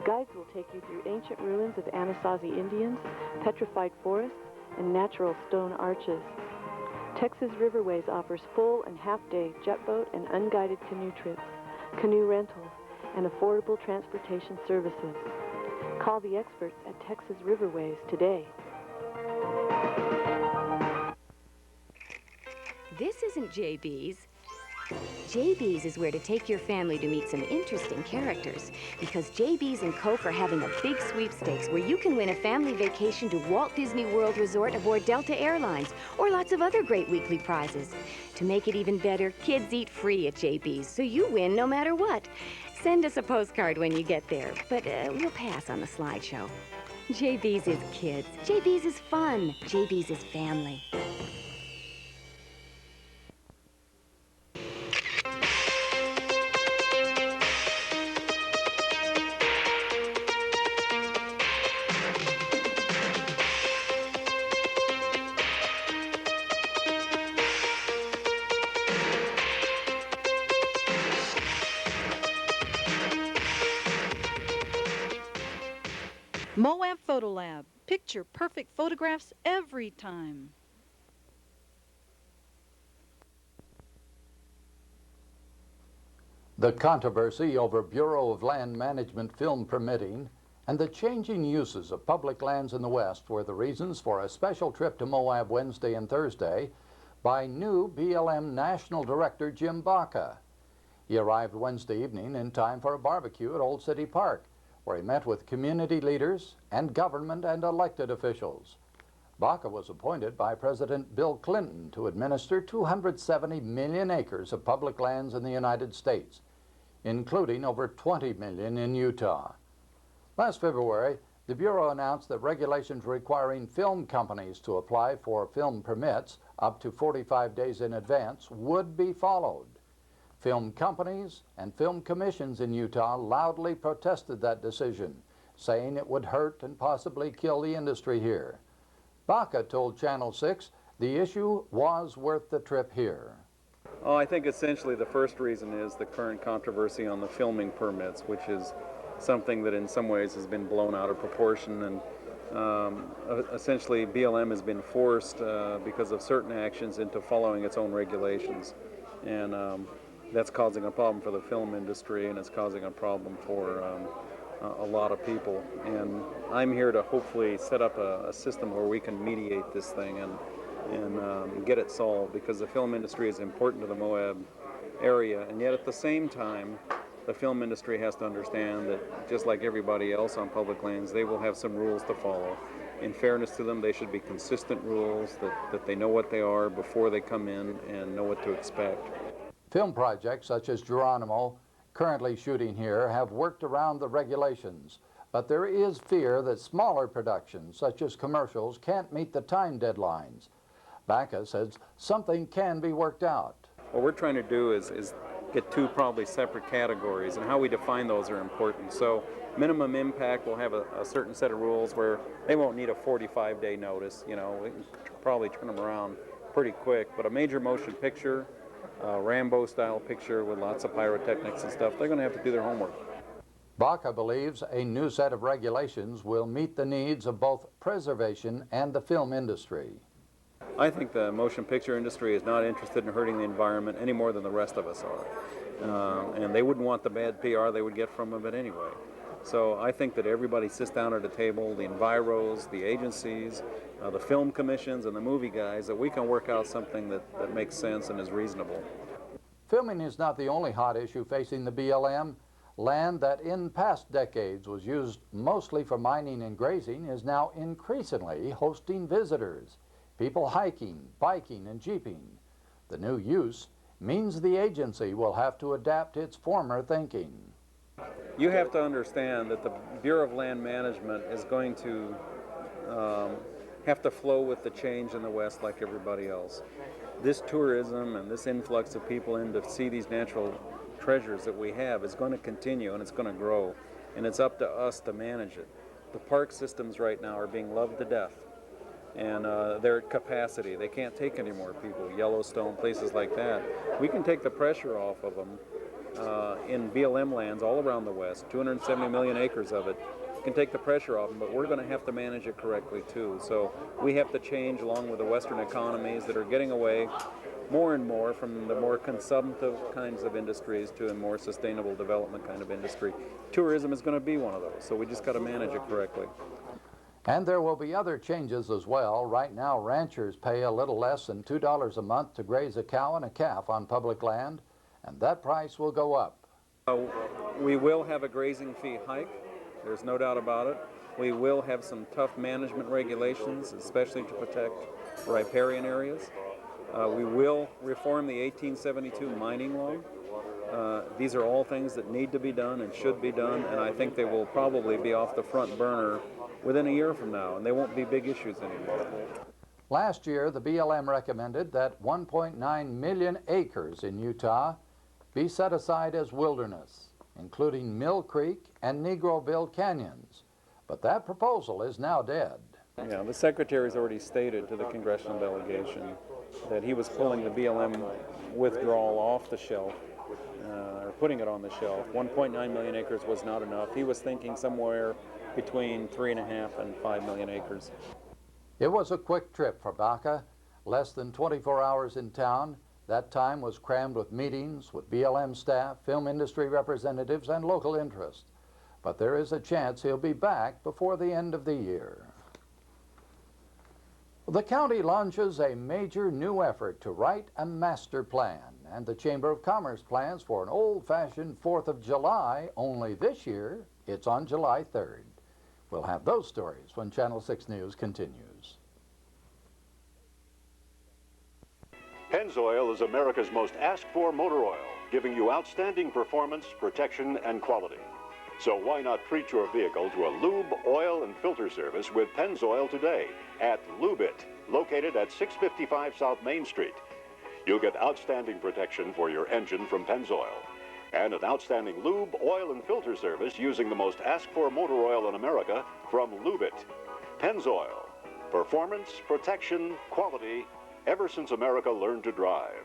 [SPEAKER 9] Guides will take you through ancient ruins of Anasazi Indians, petrified forests, and natural stone arches. Texas Riverways offers full and half-day jet boat and unguided canoe trips, canoe rentals, and affordable transportation services. Call the experts at Texas Riverways today.
[SPEAKER 10] This isn't JB's. JB's is where to take your family to meet some interesting characters, because JB's and Coke are having a big sweepstakes where you can win a family vacation to Walt Disney World Resort aboard Delta Airlines, or lots of other great weekly prizes. To make it even better, kids eat free at JB's, so you win no matter what. Send us a postcard when you get there, but we'll pass on the slideshow. JB's is kids. JB's is fun. JB's is family.
[SPEAKER 14] Moab Photo Lab. Picture perfect photographs every time.
[SPEAKER 1] The controversy over Bureau of Land Management film permitting and the changing uses of public lands in the West were the reasons for a special trip to Moab Wednesday and Thursday by new BLM National Director Jim Baca. He arrived Wednesday evening in time for a barbecue at Old City Park, where he met with community leaders and government and elected officials. Baca was appointed by President Bill Clinton to administer 270 million acres of public lands in the United States, including over 20 million in Utah. Last February, the Bureau announced that regulations requiring film companies to apply for film permits up to 45 days in advance would be followed. Film companies and film commissions in Utah loudly protested that decision, saying it would hurt and possibly kill the industry here. Baca told Channel 6 the issue was worth the trip here.
[SPEAKER 6] Oh, I think essentially the first reason is the current controversy on the filming permits, which is something that in some ways has been blown out of proportion, and essentially BLM has been forced because of certain actions into following its own regulations. And that's causing a problem for the film industry, and it's causing a problem for a lot of people. And I'm here to hopefully set up a system where we can mediate this thing and get it solved, because the film industry is important to the Moab area, and yet at the same time the film industry has to understand that just like everybody else on public lands, they will have some rules to follow. In fairness to them, they should be consistent rules, that they know what they are before they come in and know what to expect.
[SPEAKER 1] Film projects such as Geronimo, currently shooting here, have worked around the regulations, but there is fear that smaller productions such as commercials can't meet the time deadlines. Baca says something can be worked out.
[SPEAKER 6] What we're trying to do is get two probably separate categories, and how we define those are important. So minimum impact will have a certain set of rules where they won't need a 45-day notice. You know, we can probably turn them around pretty quick, but a major motion picture, Rambo-style picture with lots of pyrotechnics and stuff, they're going to have to do their homework.
[SPEAKER 1] Baca believes a new set of regulations will meet the needs of both preservation and the film industry.
[SPEAKER 6] I think the motion picture industry is not interested in hurting the environment any more than the rest of us are. And they wouldn't want the bad PR they would get from it anyway. So I think that everybody sits down at a table, the enviros, the agencies, the film commissions, and the movie guys, that we can work out something that makes sense and is reasonable.
[SPEAKER 1] Filming is not the only hot issue facing the BLM. Land that in past decades was used mostly for mining and grazing is now increasingly hosting visitors, people hiking, biking, and jeeping. The new use means the agency will have to adapt its former thinking.
[SPEAKER 6] You have to understand that the Bureau of Land Management is going to have to flow with the change in the West like everybody else. This tourism and this influx of people in to see these natural treasures that we have is going to continue, and it's going to grow, and it's up to us to manage it. The park systems right now are being loved to death, and they're at capacity. They can't take any more people. Yellowstone, places like that. We can take the pressure off of them in BLM lands all around the West, 270 million acres of it. We can take the pressure off them, but we're going to have to manage it correctly too. So we have to change along with the Western economies that are getting away more and more from the more consumptive kinds of industries to a more sustainable development kind of industry. Tourism is going to be one of those, so we just got to manage it correctly.
[SPEAKER 1] And there will be other changes as well. Right now, ranchers pay a little less than $2 a month to graze a cow and a calf on public land. and that price will go up.
[SPEAKER 6] We will have a grazing fee hike, there's no doubt about it. We will have some tough management regulations, especially to protect riparian areas. We will reform the 1872 mining law. These are all things that need to be done and should be done, and I think they will probably be off the front burner within a year from now, and they won't be big issues anymore.
[SPEAKER 1] Last year, the BLM recommended that 1.9 million acres in Utah be set aside as wilderness, including Mill Creek and Negroville canyons. But that proposal is now dead.
[SPEAKER 6] Yeah, the Secretary's already stated to the congressional delegation that he was pulling the BLM withdrawal off the shelf, or putting it on the shelf. 1.9 million acres was not enough. He was thinking somewhere between 3.5 and 5 million acres.
[SPEAKER 1] It was a quick trip for Baca, less than 24 hours in town. That time was crammed with meetings with BLM staff, film industry representatives, and local interest. But there is a chance he'll be back before the end of the year. The county launches a major new effort to write a master plan, and the Chamber of Commerce plans for an old-fashioned 4th of July, only this year it's on July 3rd. We'll have those stories when Channel 6 News continues.
[SPEAKER 2] Pennzoil is America's most asked-for motor oil, giving you outstanding performance, protection, and quality. So why not treat your vehicle to a lube, oil, and filter service with Pennzoil today at Lube It, located at 655 South Main Street. You'll get outstanding protection for your engine from Pennzoil, and an outstanding lube, oil, and filter service using the most asked-for motor oil in America from Lube It. Pennzoil. Performance, protection, quality, ever since America learned to drive.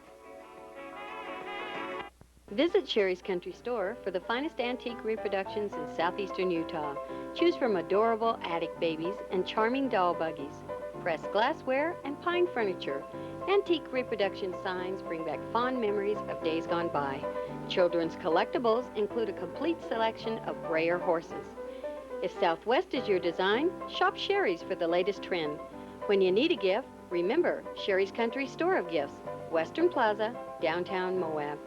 [SPEAKER 24] Visit Sherry's Country Store for the finest antique reproductions in southeastern Utah. Choose from adorable attic babies and charming doll buggies, pressed glassware, and pine furniture. Antique reproduction signs bring back fond memories of days gone by. Children's collectibles include a complete selection of rare horses. If Southwest is your design, shop Sherry's for the latest trend. When you need a gift, remember Sherry's Country Store of Gifts, Western Plaza, downtown Moab.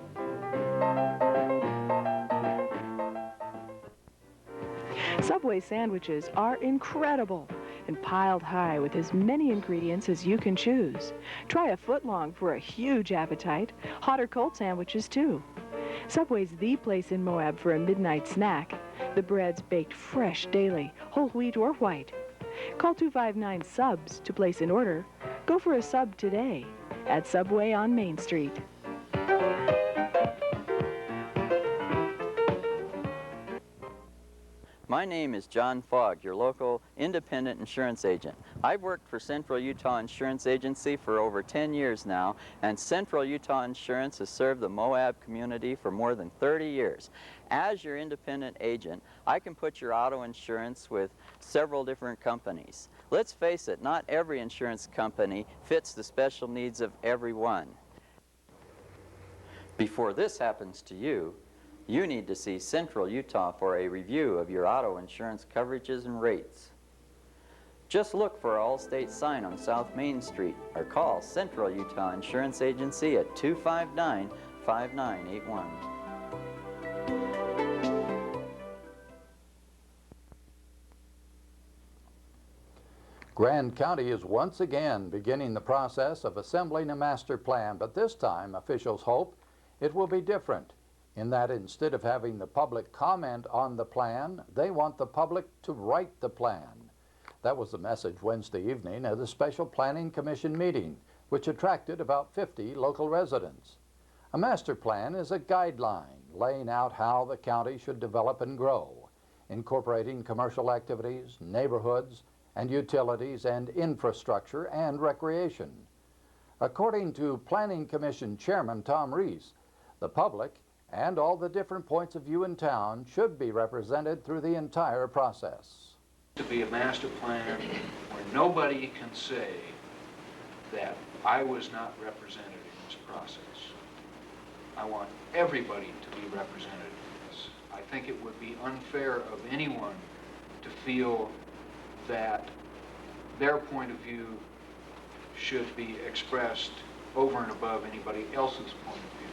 [SPEAKER 11] Subway sandwiches are incredible and piled high with as many ingredients as you can choose. Try a foot-long for a huge appetite. Hot or cold sandwiches, too. Subway's the place in Moab for a midnight snack. The bread's baked fresh daily, whole wheat or white. Call 259-SUBS to place an order. Go for a sub today at Subway on Main Street.
[SPEAKER 15] My name is John Fogg, your local independent insurance agent. I've worked for Central Utah Insurance Agency for over 10 years now, and Central Utah Insurance has served the Moab community for more than 30 years. As your independent agent, I can put your auto insurance with several different companies. Let's face it, not every insurance company fits the special needs of everyone. Before this happens to you, you need to see Central Utah for a review of your auto insurance coverages and rates. Just look for our Allstate sign on South Main Street or call Central Utah Insurance Agency at 259-5981.
[SPEAKER 1] Grand County is once again beginning the process of assembling a master plan, but this time officials hope it will be different, in that instead of having the public comment on the plan, they want the public to write the plan. That was the message Wednesday evening at a special Planning Commission meeting, which attracted about 50 local residents. A master plan is a guideline laying out how the county should develop and grow, incorporating commercial activities, neighborhoods, and utilities and infrastructure and recreation. According to Planning Commission Chairman Tom Reese, the public and all the different points of view in town should be represented through the entire process.
[SPEAKER 17] To be a master plan where nobody can say that I was not represented in this process. I want everybody to be represented in this. I think it would be unfair of anyone to feel that their point of view should be expressed over and above anybody else's point of view.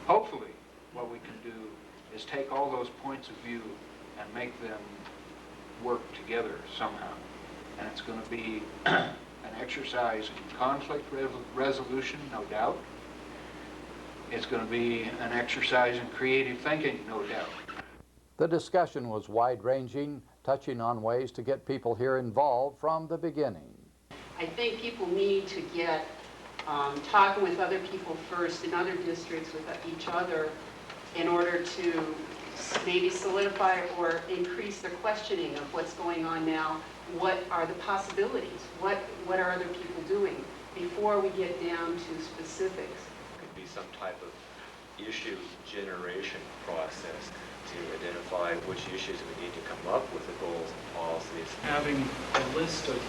[SPEAKER 17] Hopefully, what we can do is take all those points of view and make them work together somehow. And it's going to be an exercise in conflict resolution, no doubt. It's going to be an exercise in creative thinking, no doubt.
[SPEAKER 1] The discussion was wide-ranging, touching on ways to get people here involved from the beginning.
[SPEAKER 4] I think people need to get talking with other people first in other districts with each other in order to maybe solidify or increase their questioning of what's going on now. What are the possibilities? What are other people doing before we get down to specifics?
[SPEAKER 18] Could be some type of issue generation process to identify which issues we need to come up with the goals and policies.
[SPEAKER 19] Having a list of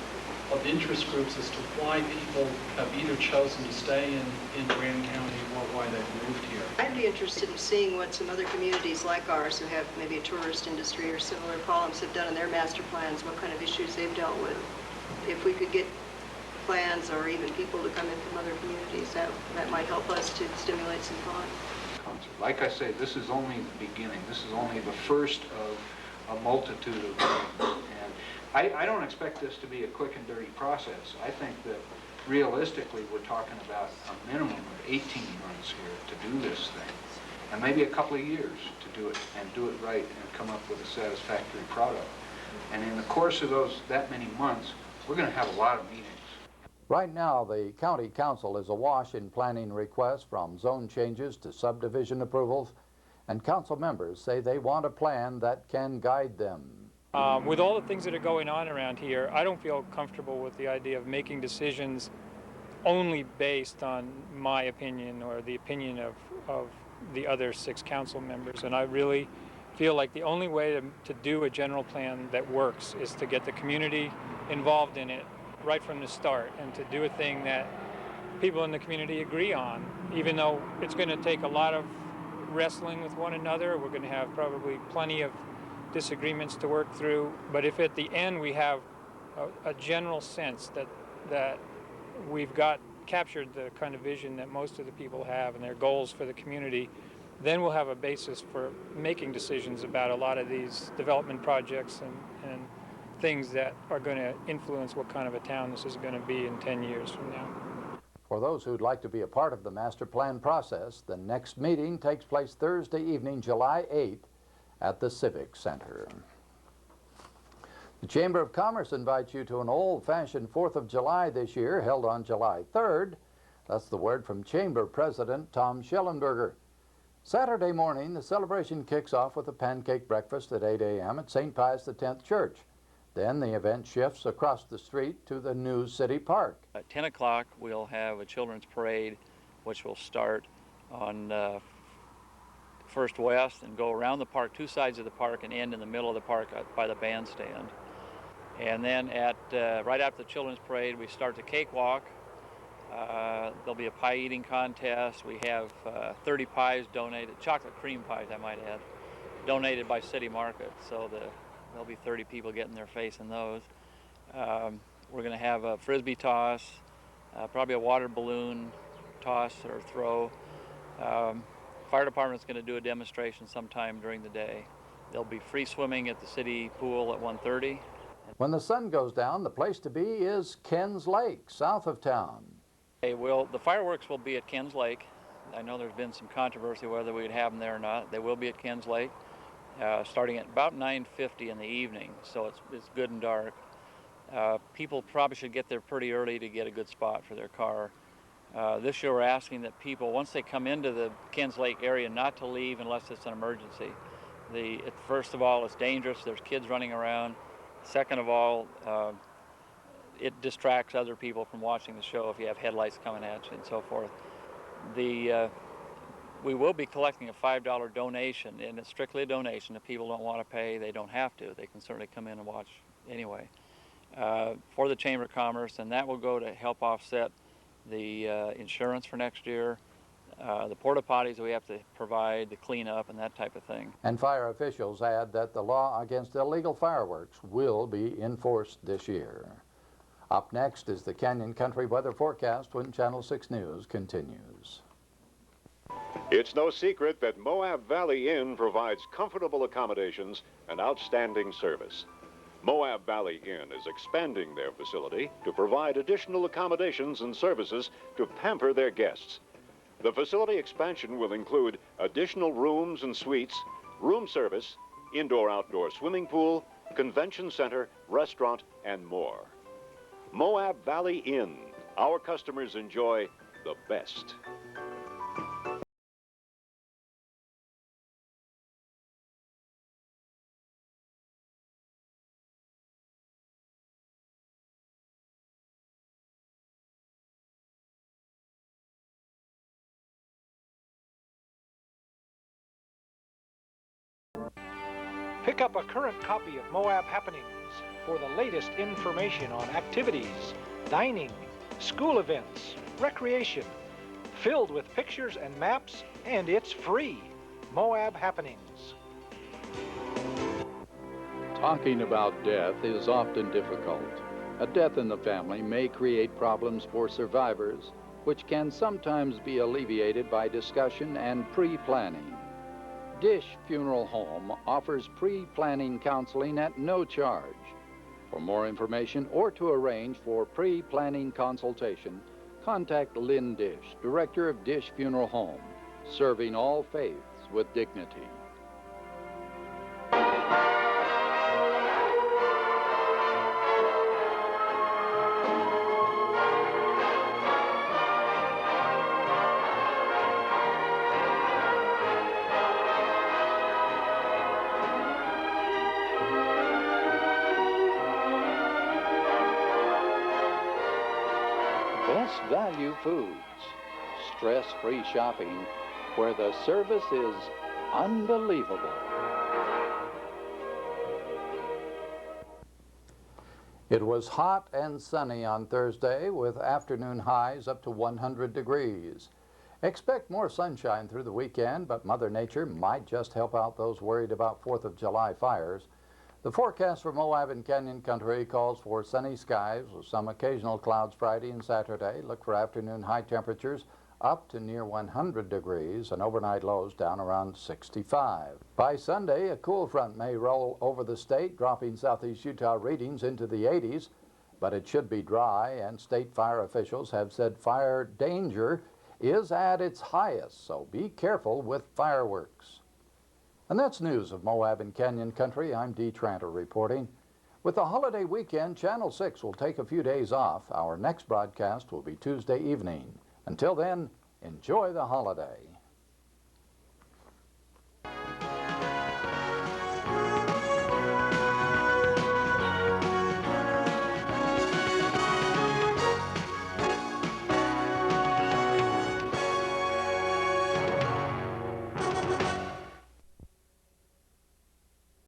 [SPEAKER 19] interest groups as to why people have either chosen to stay in Grand County or why they've moved here.
[SPEAKER 21] I'd be interested in seeing what some other communities like ours who have maybe a tourist industry or similar problems have done in their master plans, what kind of issues they've dealt with. If we could get plans or even people to come in from other communities, that might help us to stimulate some thought.
[SPEAKER 17] Like I say, this is only the beginning. This is only the first of a multitude of things. And I don't expect this to be a quick and dirty process. I think that realistically we're talking about a minimum of 18 months here to do this thing, and maybe a couple of years to do it and do it right and come up with a satisfactory product. And in the course of that many months, we're going to have a lot of meetings.
[SPEAKER 1] Right now, the county council is awash in planning requests from zone changes to subdivision approvals, and council members say they want a plan that can guide them.
[SPEAKER 22] With all the things that are going on around here, I don't feel comfortable with the idea of making decisions only based on my opinion or the opinion of the other 6 council members. And I really feel like the only way to do a general plan that works is to get the community involved in it right from the start, and to do a thing that people in the community agree on, even though it's going to take a lot of wrestling with one another. We're going to have probably plenty of disagreements to work through, but if at the end we have a general sense that we've captured the kind of vision that most of the people have and their goals for the community, then we'll have a basis for making decisions about a lot of these development projects and things that are going to influence what kind of a town this is going to be in 10 years from now.
[SPEAKER 1] For those who'd like to be a part of the master plan process, the next meeting takes place Thursday evening, July 8th, at the Civic Center. The Chamber of Commerce invites you to an old-fashioned 4th of July this year, held on July 3rd. That's the word from Chamber President Tom Schellenberger. Saturday morning, the celebration kicks off with a pancake breakfast at 8 a.m. at St. Pius X Church. Then the event shifts across the street to the new City Park.
[SPEAKER 26] At 10 o'clock, we'll have a children's parade, which will start on First West and go around the park, 2 sides of the park, and end in the middle of the park by the bandstand. And then right after the children's parade, we start the cakewalk. There'll be a pie eating contest. We have 30 pies donated, chocolate cream pies I might add, donated by City Market. So there'll be 30 people getting their face in those. We're going to have a frisbee toss, probably a water balloon toss or throw. Fire department's going to do a demonstration sometime during the day. There'll be free swimming at the city pool at 1:30.
[SPEAKER 1] When the sun goes down, the place to be is Ken's Lake, south of town.
[SPEAKER 26] The fireworks will be at Ken's Lake. I know there's been some controversy whether we'd have them there or not. They will be at Ken's Lake, starting at about 9:50 in the evening, so it's good and dark. People probably should get there pretty early to get a good spot for their car. This year we're asking that people, once they come into the Ken's Lake area, not to leave unless it's an emergency. First of all, it's dangerous. There's kids running around. Second of all, it distracts other people from watching the show if you have headlights coming at you and so forth. We will be collecting a $5 donation, and it's strictly a donation. If people don't want to pay, they don't have to. They can certainly come in and watch anyway. For the Chamber of Commerce, and that will go to help offset the insurance for next year, the porta potties we have to provide, the cleanup and that type of thing.
[SPEAKER 1] And fire officials add that the law against illegal fireworks will be enforced this year. Up next is the Canyon Country weather forecast when Channel 6 News continues.
[SPEAKER 2] It's no secret that Moab Valley Inn provides comfortable accommodations and outstanding service. Moab Valley Inn is expanding their facility to provide additional accommodations and services to pamper their guests. The facility expansion will include additional rooms and suites, room service, indoor-outdoor swimming pool, convention center, restaurant, and more. Moab Valley Inn. Our customers enjoy the best.
[SPEAKER 5] Pick up a current copy of Moab Happenings for the latest information on activities, dining, school events, recreation, filled with pictures and maps, and it's free. Moab Happenings.
[SPEAKER 1] Talking about death is often difficult. A death in the family may create problems for survivors, which can sometimes be alleviated by discussion and pre-planning. Dish Funeral Home offers pre-planning counseling at no charge. For more information or to arrange for pre-planning consultation, contact Lynn Dish, Director of Dish Funeral Home, serving all faiths with dignity. Best Value Foods, stress-free shopping where the service is unbelievable. It was hot and sunny on Thursday with afternoon highs up to 100 degrees. Expect more sunshine through the weekend, but Mother Nature might just help out those worried about 4th of July fires. The forecast for Moab and Canyon Country calls for sunny skies with some occasional clouds Friday and Saturday. Look for afternoon high temperatures up to near 100 degrees and overnight lows down around 65. By Sunday, a cool front may roll over the state, dropping southeast Utah readings into the 80s, but it should be dry, and state fire officials have said fire danger is at its highest, so be careful with fireworks. And that's news of Moab and Canyon Country. I'm Dee Tranter reporting. With the holiday weekend, Channel 6 will take a few days off. Our next broadcast will be Tuesday evening. Until then, enjoy the holiday.